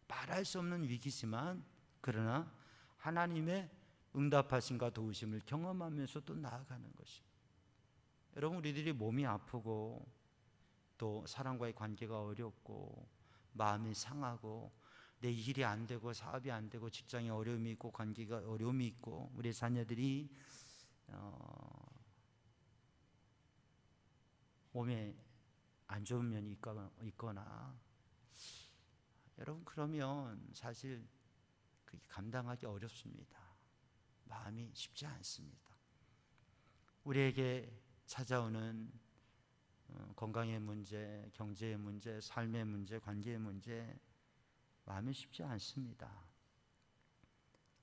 말할 수 없는 위기지만, 그러나 하나님의 응답하심과 도우심을 경험하면서 또 나아가는 것이. 여러분, 우리들이 몸이 아프고 또 사람과의 관계가 어렵고 마음이 상하고 내 일이 안 되고 사업이 안 되고 직장에 어려움이 있고 관계가 어려움이 있고 우리 자녀들이 몸에 안 좋은 면이 있거나, 여러분, 그러면 사실 그게 감당하기 어렵습니다. 마음이 쉽지 않습니다. 우리에게 찾아오는 건강의 문제, 경제의 문제, 삶의 문제, 관계의 문제, 마음이 쉽지 않습니다.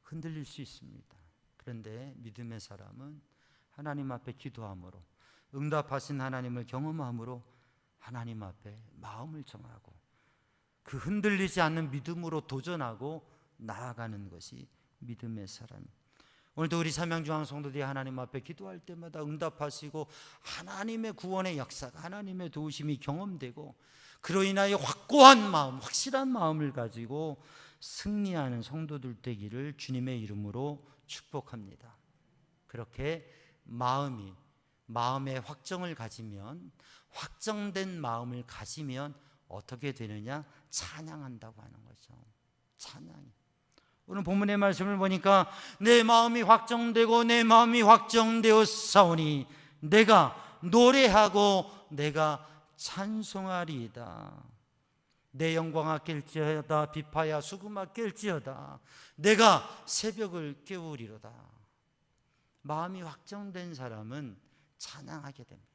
흔들릴 수 있습니다. 그런데 믿음의 사람은 하나님 앞에 기도함으로, 응답하신 하나님을 경험함으로 하나님 앞에 마음을 정하고 그 흔들리지 않는 믿음으로 도전하고 나아가는 것이 믿음의 사람입니다. 오늘도 우리 삼양중앙 성도들이 하나님 앞에 기도할 때마다 응답하시고 하나님의 구원의 역사가, 하나님의 도우심이 경험되고, 그로 인하여 확고한 마음, 확실한 마음을 가지고 승리하는 성도들 되기를 주님의 이름으로 축복합니다. 그렇게 마음의 확정을 가지면, 확정된 마음을 가지면 어떻게 되느냐? 찬양한다고 하는 거죠. 찬양이. 오늘 본문의 말씀을 보니까 내 마음이 확정되고 내 마음이 확정되었사오니 내가 노래하고 내가 찬송하리이다. 내 영광아 깰지어다, 비파야 수금아 깰지어다, 내가 새벽을 깨우리로다. 마음이 확정된 사람은 찬양하게 됩니다.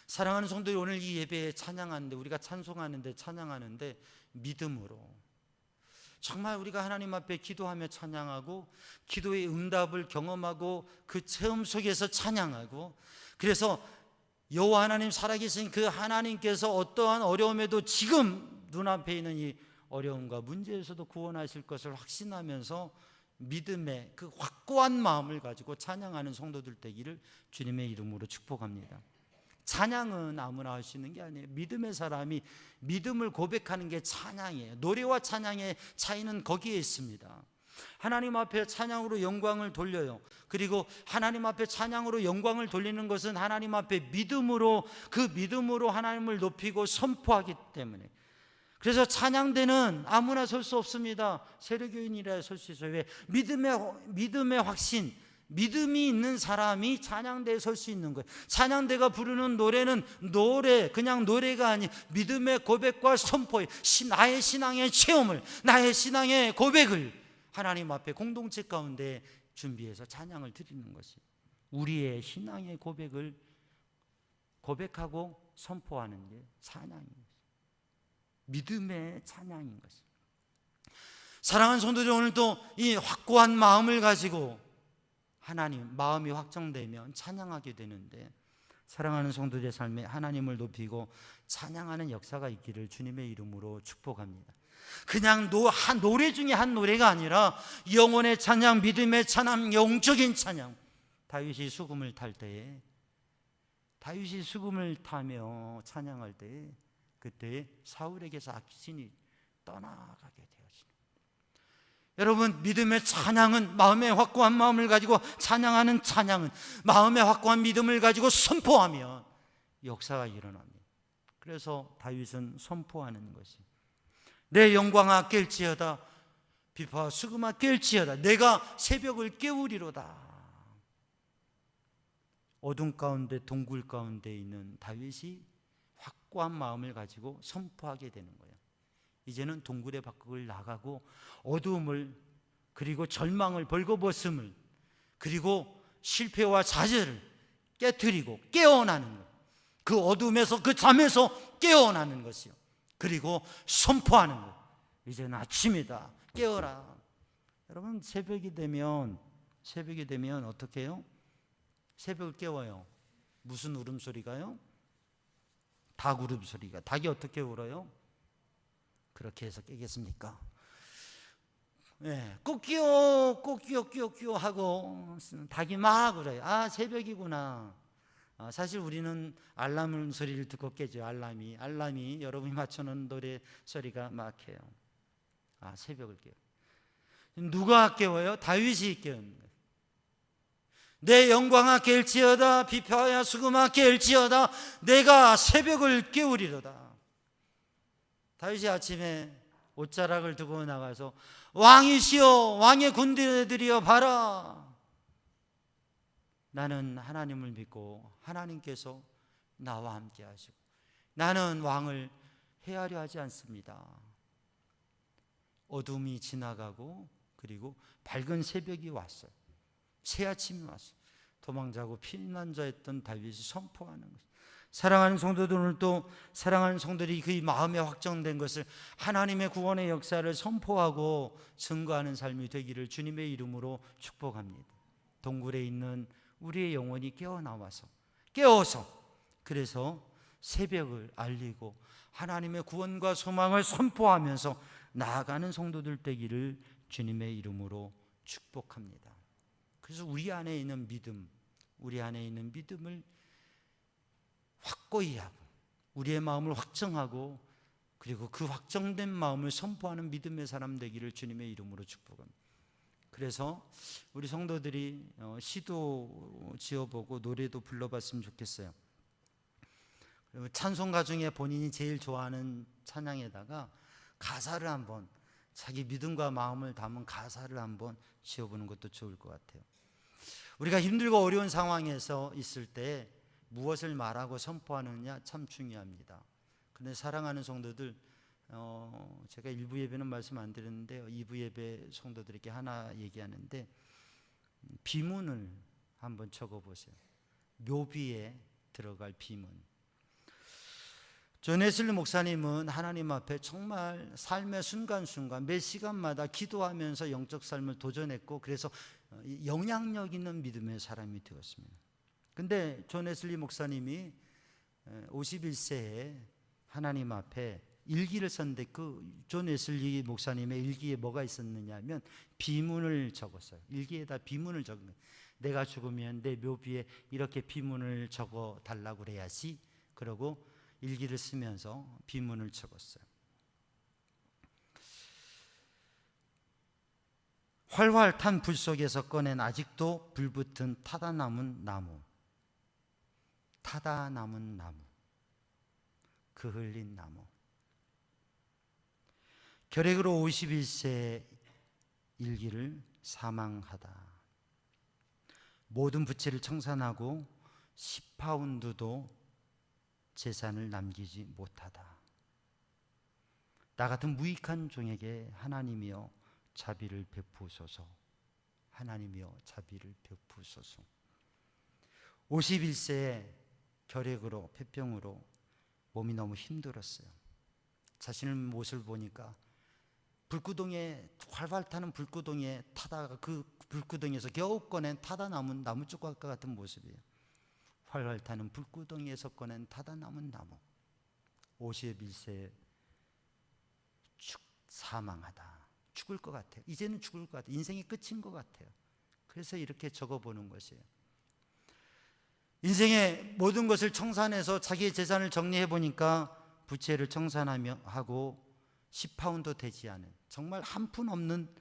사랑하는 성도들, 오늘 이 예배에 찬양하는데, 우리가 찬송하는데, 찬양하는데 믿음으로, 정말 우리가 하나님 앞에 기도하며 찬양하고 기도의 응답을 경험하고 그 체험 속에서 찬양하고, 그래서 여호와 하나님, 살아계신 그 하나님께서 어떠한 어려움에도 지금 눈앞에 있는 이 어려움과 문제에서도 구원하실 것을 확신하면서 믿음의 그 확고한 마음을 가지고 찬양하는 성도들 되기를 주님의 이름으로 축복합니다. 찬양은 아무나 할 수 있는 게 아니에요. 믿음의 사람이 믿음을 고백하는 게 찬양이에요. 노래와 찬양의 차이는 거기에 있습니다. 하나님 앞에 찬양으로 영광을 돌려요. 그리고 하나님 앞에 찬양으로 영광을 돌리는 것은 하나님 앞에 믿음으로, 그 믿음으로 하나님을 높이고 선포하기 때문에. 그래서 찬양대는 아무나 설 수 없습니다. 세례교인이라 설 수 있어요. 왜? 믿음의 확신, 믿음이 있는 사람이 찬양대에 설 수 있는 거예요. 찬양대가 부르는 노래는 그냥 노래가 아닌 믿음의 고백과 선포예요. 나의 신앙의 체험을, 나의 신앙의 고백을 하나님 앞에 공동체 가운데 준비해서 찬양을 드리는 것이, 우리의 신앙의 고백을 고백하고 선포하는 게 찬양입니다. 믿음의 찬양인 것입니다. 사랑하는 성도들, 오늘도 이 확고한 마음을 가지고 하나님, 마음이 확정되면 찬양하게 되는데, 사랑하는 성도들의 삶에 하나님을 높이고 찬양하는 역사가 있기를 주님의 이름으로 축복합니다. 그냥 노래 중에 한 노래가 아니라 영혼의 찬양, 믿음의 찬양, 영적인 찬양. 다윗이 수금을 탈 때에, 다윗이 수금을 타며 찬양할 때, 그때 사울에게서 악신이 떠나가게 되었습니다. 여러분, 믿음의 찬양은, 마음의 확고한 마음을 가지고 찬양하는 찬양은, 마음의 확고한 믿음을 가지고 선포하면 역사가 일어납니다. 그래서 다윗은 선포하는 것이, 내 영광아 깰지어다, 비파와 수금아 깰지어다, 내가 새벽을 깨우리로다. 어둠 가운데, 동굴 가운데 있는 다윗이 확고한 마음을 가지고 선포하게 되는 거예요. 이제는 동굴의 밖을 나가고 어두움을, 그리고 절망을, 벌거벗음을, 그리고 실패와 좌절을 깨트리고 깨어나는 것, 그 어둠에서, 그 잠에서 깨어나는 것이요, 그리고 선포하는 것. 이제는 아침이다, 깨어라. 여러분, 새벽이 되면 어떻게 해요? 새벽을 깨워요. 무슨 울음소리가요? 닭 울음소리가. 닭이 어떻게 울어요? 그렇게 해서 깨겠습니까? 네, 꼭 끼워 하고 닭이 막 울어요. 아, 새벽이구나. 사실 우리는 알람 소리를 듣고 깨죠. 알람이 여러분이 맞춰놓은 노래 소리가 막 해요. 아, 새벽을 깨워. 누가 깨워요? 다윗이 깨우는 거예요. 내 영광아 깰지어다, 비파야 수금아 깰지어다, 내가 새벽을 깨우리로다. 다윗이 아침에 옷자락을 두고 나가서, 왕이시여, 왕의 군대들이여 봐라, 나는 하나님을 믿고 하나님께서 나와 함께 하시고 나는 왕을 해하려 하지 않습니다. 어둠이 지나가고, 그리고 밝은 새벽이 왔어요. 새 아침이 왔어요. 도망자고 피난자였던 다윗이 선포하는 것입니다. 사랑하는 성도들, 오늘도 사랑하는 성도들이 그 마음에 확정된 것을, 하나님의 구원의 역사를 선포하고 증거하는 삶이 되기를 주님의 이름으로 축복합니다. 동굴에 있는 우리의 영혼이 깨어서 그래서 새벽을 알리고 하나님의 구원과 소망을 선포하면서 나아가는 성도들 되기를 주님의 이름으로 축복합니다. 그래서 우리 안에 있는 믿음을 확고히 하고 우리의 마음을 확정하고 그리고 그 확정된 마음을 선포하는 믿음의 사람 되기를 주님의 이름으로 축복합니다. 그래서 우리 성도들이 시도 지어보고 노래도 불러봤으면 좋겠어요. 찬송가 중에 본인이 제일 좋아하는 찬양에다가 가사를 한번, 자기 믿음과 마음을 담은 가사를 한번 지어보는 것도 좋을 것 같아요. 우리가 힘들고 어려운 상황에서 있을 때 무엇을 말하고 선포하느냐 참 중요합니다. 그런데 사랑하는 성도들, 제가 1부 예배는 말씀 안 드렸는데 2부 예배 성도들에게 하나 얘기하는데, 비문을 한번 적어보세요. 묘비에 들어갈 비문. 존 웨슬리 목사님은 하나님 앞에 정말 삶의 순간순간 매 시간마다 기도하면서 영적 삶을 도전했고, 그래서 영향력 있는 믿음의 사람이 되었습니다. 근데 존 웨슬리 목사님이 51세에 하나님 앞에 일기를 썼는데, 그 존 웨슬리 목사님의 일기에 뭐가 있었느냐 하면 비문을 적었어요. 일기에다 비문을 적은 거예요. 내가 죽으면 내 묘비에 이렇게 비문을 적어 달라고 그래야지. 그러고 일기를 쓰면서 비문을 적었어요. 활활 탄 불 속에서 꺼낸 아직도 불붙은 타다 남은 나무, 타다 남은 나무, 그 흘린 나무. 결핵으로 51세 일기를 사망하다. 모든 부채를 청산하고 10파운드도 재산을 남기지 못하다. 나 같은 무익한 종에게 하나님이여 자비를 베푸소서. 하나님이여 자비를 베푸소서. 51세에 결핵으로, 폐병으로 몸이 너무 힘들었어요. 자신의 모습을 보니까 불구덩이에, 활활 타는 불구덩이에 타다가 그 불구덩이에서 겨우 꺼낸 타다 남은 나무 조각과 같은 모습이에요. 활활 타는 불구덩이에서 꺼낸 타다 남은 나무. 51세에 사망하다. 죽을 것 같아요. 이제는 죽을 것 같아요. 인생이 끝인 것 같아요. 그래서 이렇게 적어보는 것이에요. 인생의 모든 것을 청산해서 자기의 재산을 정리해 보니까 부채를 청산하고 10파운드 되지 않은, 정말 한 푼 없는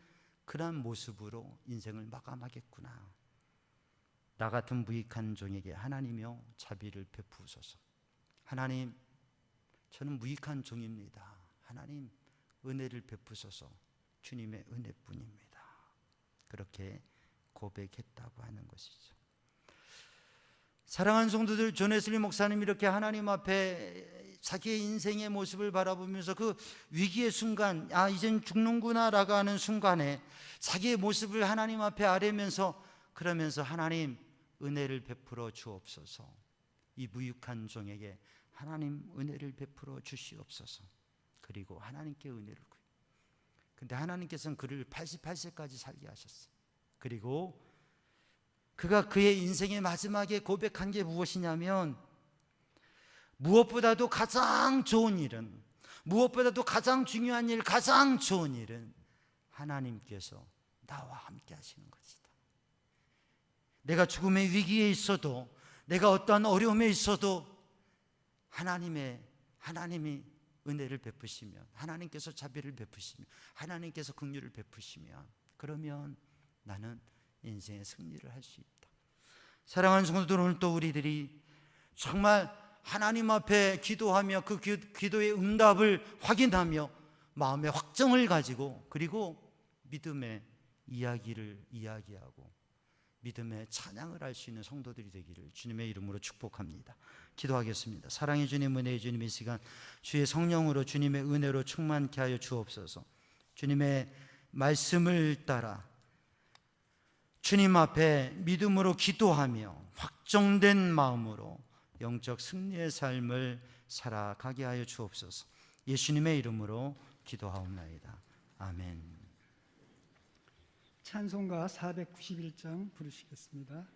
그러한 모습으로 인생을 마감하겠구나. 나 같은 무익한 종에게 하나님이여 자비를 베푸소서. 하나님, 저는 무익한 종입니다. 하나님, 은혜를 베푸소서. 주님의 은혜뿐입니다. 그렇게 고백했다고 하는 것이죠. 사랑하는 성도들, 존 웨슬리 목사님이 이렇게 하나님 앞에 자기의 인생의 모습을 바라보면서 그 위기의 순간, 아 이젠 죽는구나라고 하는 순간에 자기의 모습을 하나님 앞에 아뢰면서, 그러면서 하나님 은혜를 베풀어 주옵소서. 이 무익한 종에게 하나님 은혜를 베풀어 주시옵소서. 그리고 하나님께 은혜를 구해요. 근데 하나님께서는 그를 88세까지 살게 하셨어요. 그리고 그가 그의 인생의 마지막에 고백한 게 무엇이냐면, 무엇보다도 가장 좋은 일은, 무엇보다도 가장 중요한 일, 가장 좋은 일은 하나님께서 나와 함께 하시는 것이다. 내가 죽음의 위기에 있어도, 내가 어떠한 어려움에 있어도 하나님이 은혜를 베푸시면, 하나님께서 자비를 베푸시면, 하나님께서 긍휼을 베푸시면, 그러면 나는 인생의 승리를 할 수 있다. 사랑하는 성도들, 오늘 또 우리들이 정말 하나님 앞에 기도하며 그 기도의 응답을 확인하며 마음의 확정을 가지고, 그리고 믿음의 이야기를 이야기하고 믿음의 찬양을 할 수 있는 성도들이 되기를 주님의 이름으로 축복합니다. 기도하겠습니다. 사랑의 주님, 은혜의 주님, 이 시간 주의 성령으로, 주님의 은혜로 충만케 하여 주옵소서. 주님의 말씀을 따라 주님 앞에 믿음으로 기도하며 확정된 마음으로 영적 승리의 삶을 살아가게 하여 주옵소서. 예수님의 이름으로 기도하옵나이다. 아멘. 찬송가 491장 부르시겠습니다.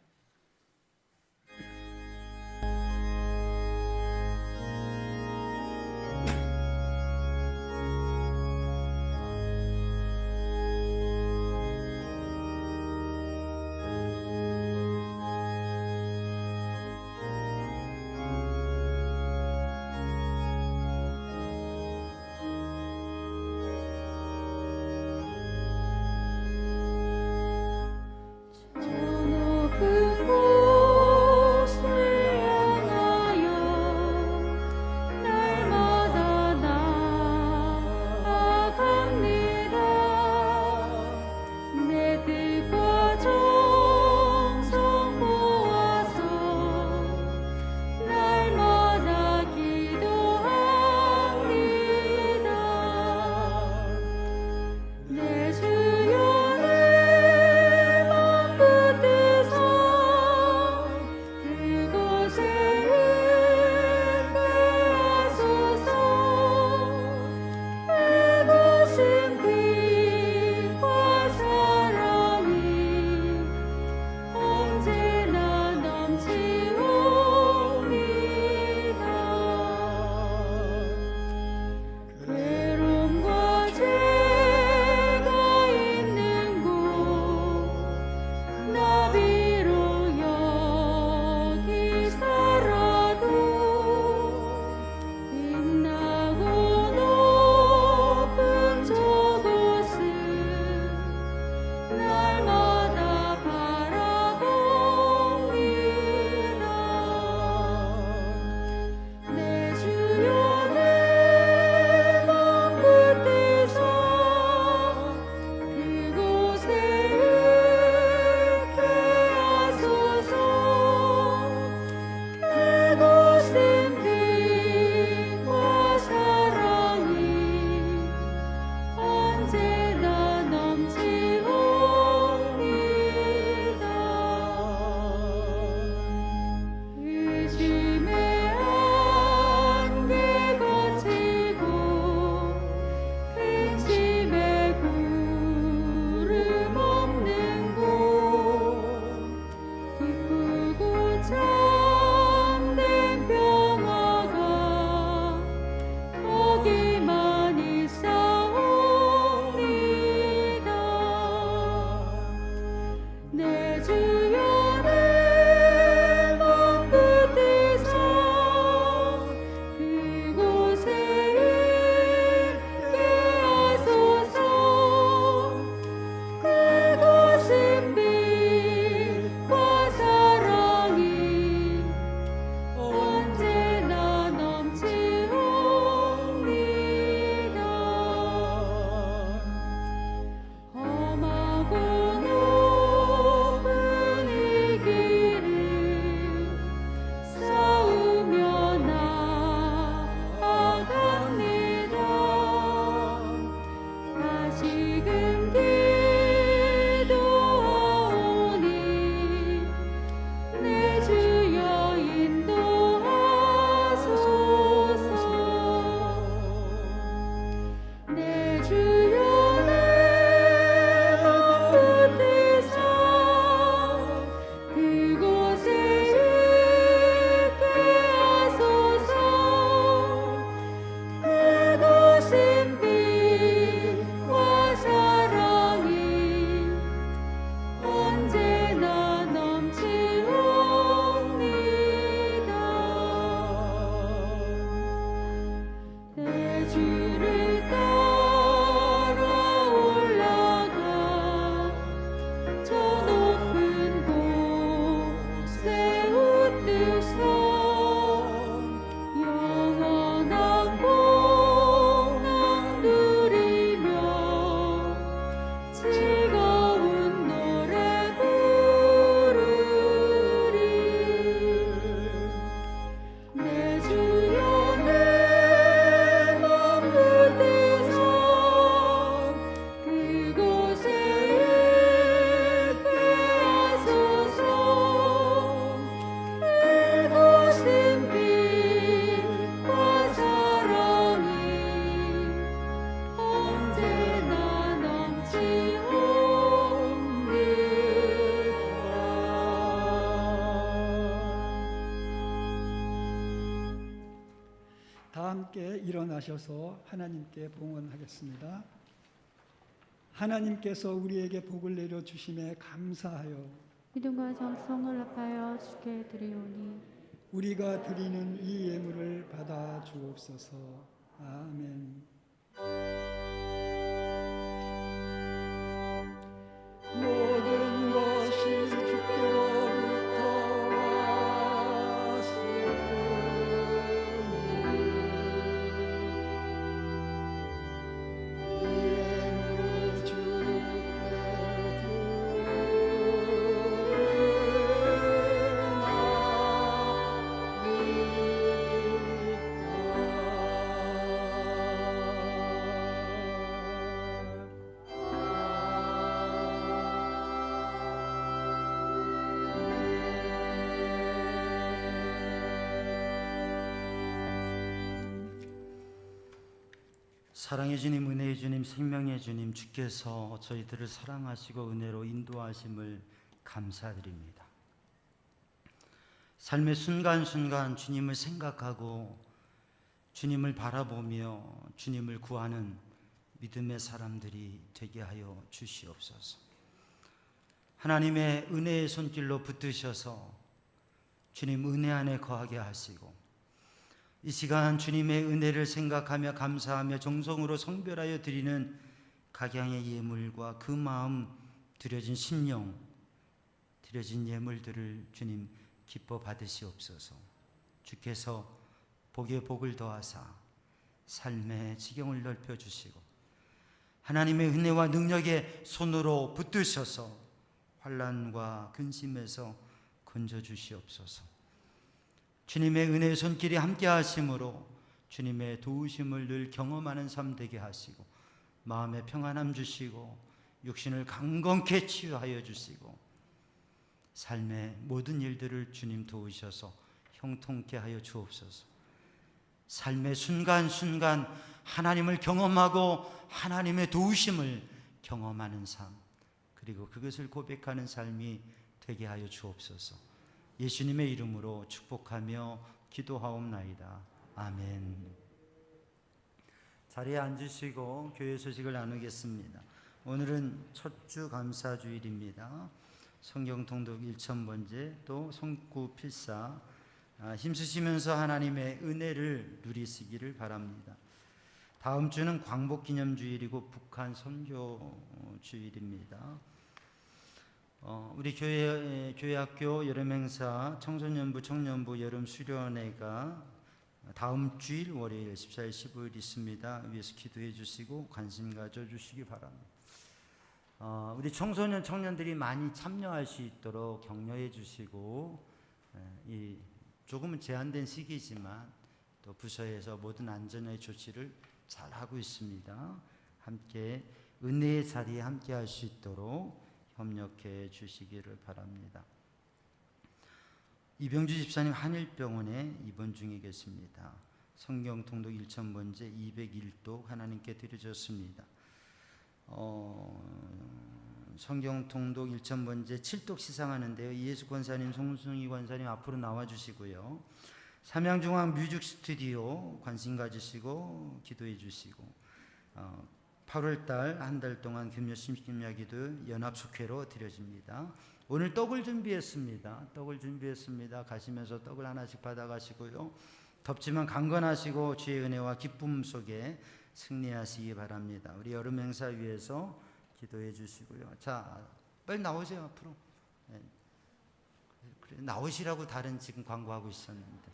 다 함께 일어나셔서 하나님께 봉헌하겠습니다. 하나님께서 우리에게 복을 내려 주심에 감사하여 믿음과 정성을 합하여 주께 드리오니 우리가 드리는 이 예물을 받아 주옵소서. 아멘. 모든 것이 주께로부터 왔으니 이 예물을 주께 사랑의 주님, 은혜의 주님, 생명의 주님, 주께서 저희들을 사랑하시고 은혜로 인도하심을 감사드립니다. 삶의 순간순간 주님을 생각하고 주님을 바라보며 주님을 구하는 믿음의 사람들이 되게 하여 주시옵소서. 하나님의 은혜의 손길로 붙드셔서 주님 은혜 안에 거하게 하시고 이 시간 주님의 은혜를 생각하며 감사하며 정성으로 성별하여 드리는 각양의 예물과 그 마음 드려진 심령, 드려진 예물들을 주님 기뻐 받으시옵소서. 주께서 복에 복을 더하사 삶의 지경을 넓혀주시고 하나님의 은혜와 능력의 손으로 붙드셔서 환난과 근심에서 건져주시옵소서. 주님의 은혜의 손길이 함께 하심으로 주님의 도우심을 늘 경험하는 삶 되게 하시고 마음의 평안함 주시고 육신을 강건케 치유하여 주시고 삶의 모든 일들을 주님 도우셔서 형통케 하여 주옵소서. 삶의 순간순간 하나님을 경험하고 하나님의 도우심을 경험하는 삶, 그리고 그것을 고백하는 삶이 되게 하여 주옵소서. 예수님의 이름으로 축복하며 기도하옵나이다. 아멘. 자리에 앉으시고 교회 소식을 나누겠습니다. 오늘은 첫 주 감사주일입니다. 성경 통독 1000번째 또 성구 필사 힘쓰시면서 하나님의 은혜를 누리시기를 바랍니다. 다음 주는 광복기념주일이고 북한 선교주일입니다. 우리 교회학교 여름행사 청소년부 청년부 여름수련회가 다음 주일 월요일 14일 15일 있습니다. 위에서 기도해 주시고 관심 가져주시기 바랍니다. 우리 청소년 청년들이 많이 참여할 수 있도록 격려해 주시고 이 조금은 제한된 시기지만 또 부서에서 모든 안전의 조치를 잘 하고 있습니다. 함께 은혜의 자리에 함께 할 수 있도록 협력해 주시기를 바랍니다. 이병주 집사님 한일병원에 입원 중에 계십니다. 성경 통독 1000번째 201도 하나님께 드려졌습니다. 성경 통독 1000번째 7독 시상하는데요. 이예수 권사님, 송승희 권사님 앞으로 나와 주시고요. 삼양중앙 뮤직 스튜디오 관심 가지시고 기도해 주시고 8월달 한 달 동안 금요 심심야기도 연합숙회로 드려집니다. 오늘 떡을 준비했습니다. 가시면서 떡을 하나씩 받아가시고요. 덥지만 강건하시고 주의 은혜와 기쁨 속에 승리하시기 바랍니다. 우리 여름 행사 위해서 기도해 주시고요. 자, 빨리 나오세요 앞으로. 네. 그래, 나오시라고 다른 지금 광고하고 있었는데.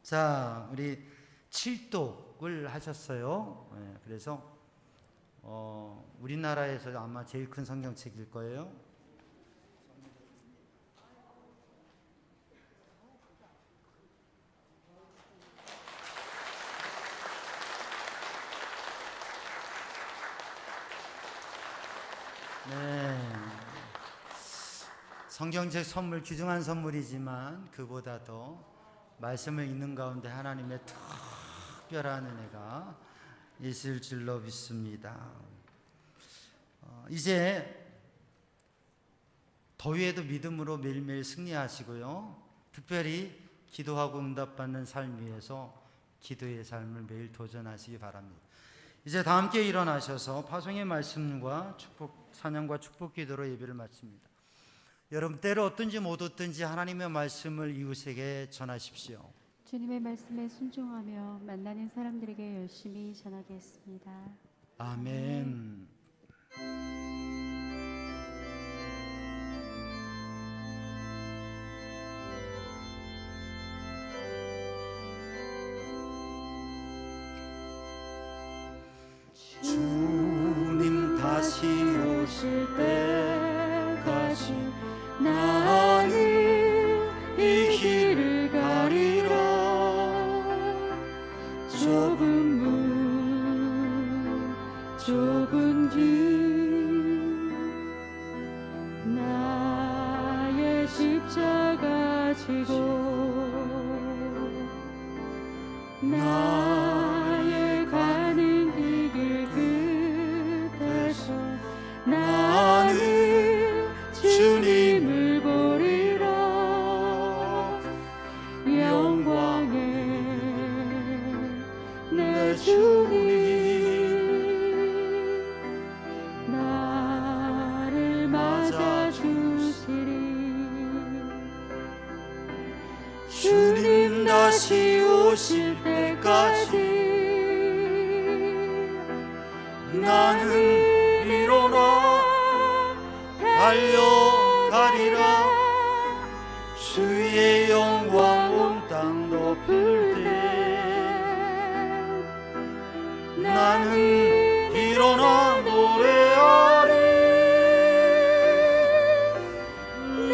자, 우리 7독을 하셨어요. 네, 그래서 우리나라에서 아마 제일 큰 성경책일 거예요. 네. 성경책 선물 귀중한 선물이지만 그보다 더 말씀을 읽는 가운데 하나님의 특별한 은혜가 있을 줄로 믿습니다. 이제 더위에도 믿음으로 매일매일 승리하시고요. 특별히 기도하고 응답받는 삶 위해서 기도의 삶을 매일 도전하시기 바랍니다. 이제 다 함께 일어나셔서 파송의 말씀과 축복, 찬양과 축복 기도로 예배를 마칩니다. 여러분, 때로 어떤지 못 어떤지 하나님의 말씀을 이웃에게 전하십시오. 주님의 말씀에 순종하며 만나는 사람들에게 열심히 전하겠습니다. 아멘. 주님 다시 오실 때까지 나는 이 길을 가리라. 좁은 문 좁은 길 나의 십자가 지고 나의 가는 이 길 끝에서 나는 주님을 보리라. 영광의 내 주님 나를 맞아주시리. 주님 다시 오실 때까지 나는 일어나 달려가리라. 주의 영광 온 땅 덮을 때 나는 일어나 노래하리. 내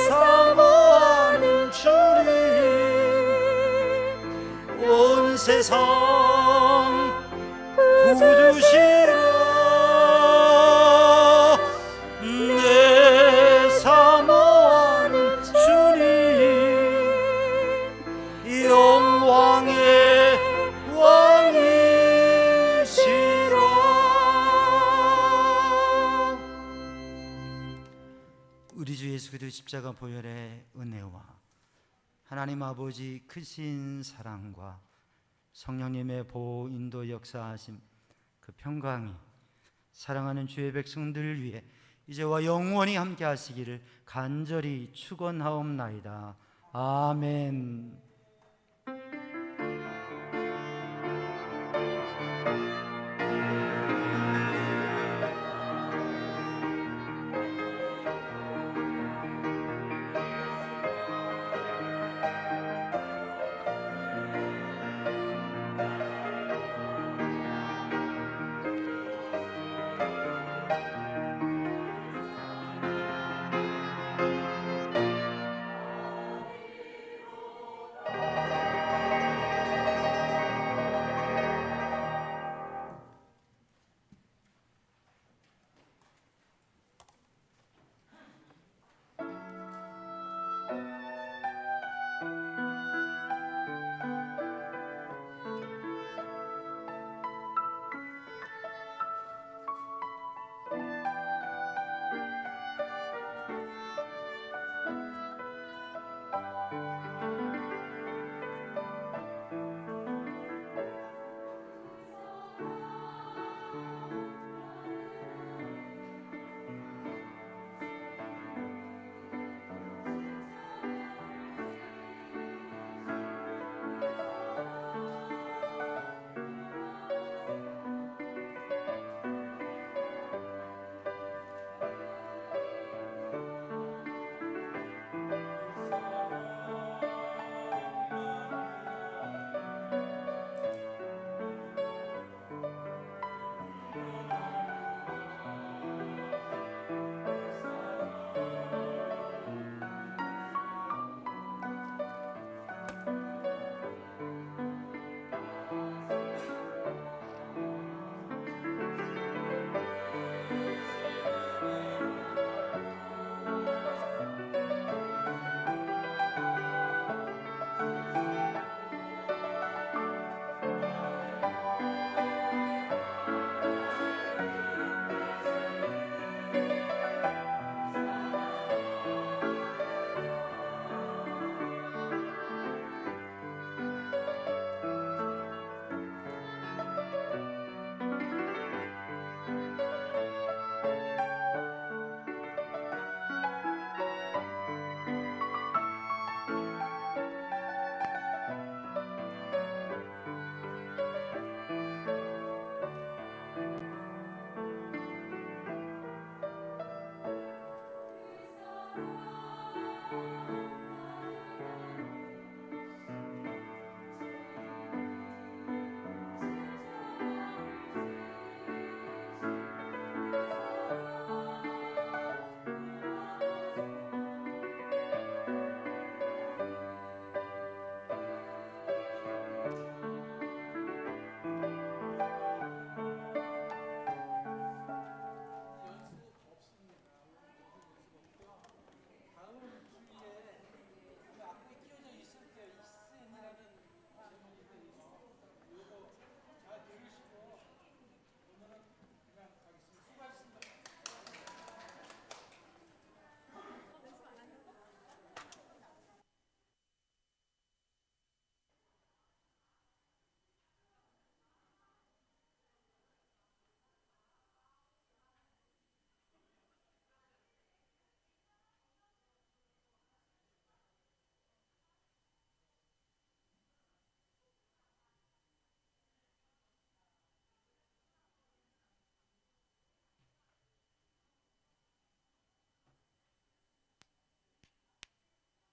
사모하는 주님 온 세상 구주시라. 내 사모하는 주님 영광의 왕이시라. 우리 주 예수 그리스도 십자가 보혈의 은혜와 하나님 아버지 크신 사랑과 성령님의 보호 인도 역사하심 그 평강이 사랑하는 주의 백성들을 위해 이제와 영원히 함께 하시기를 간절히 축원하옵나이다. 아멘.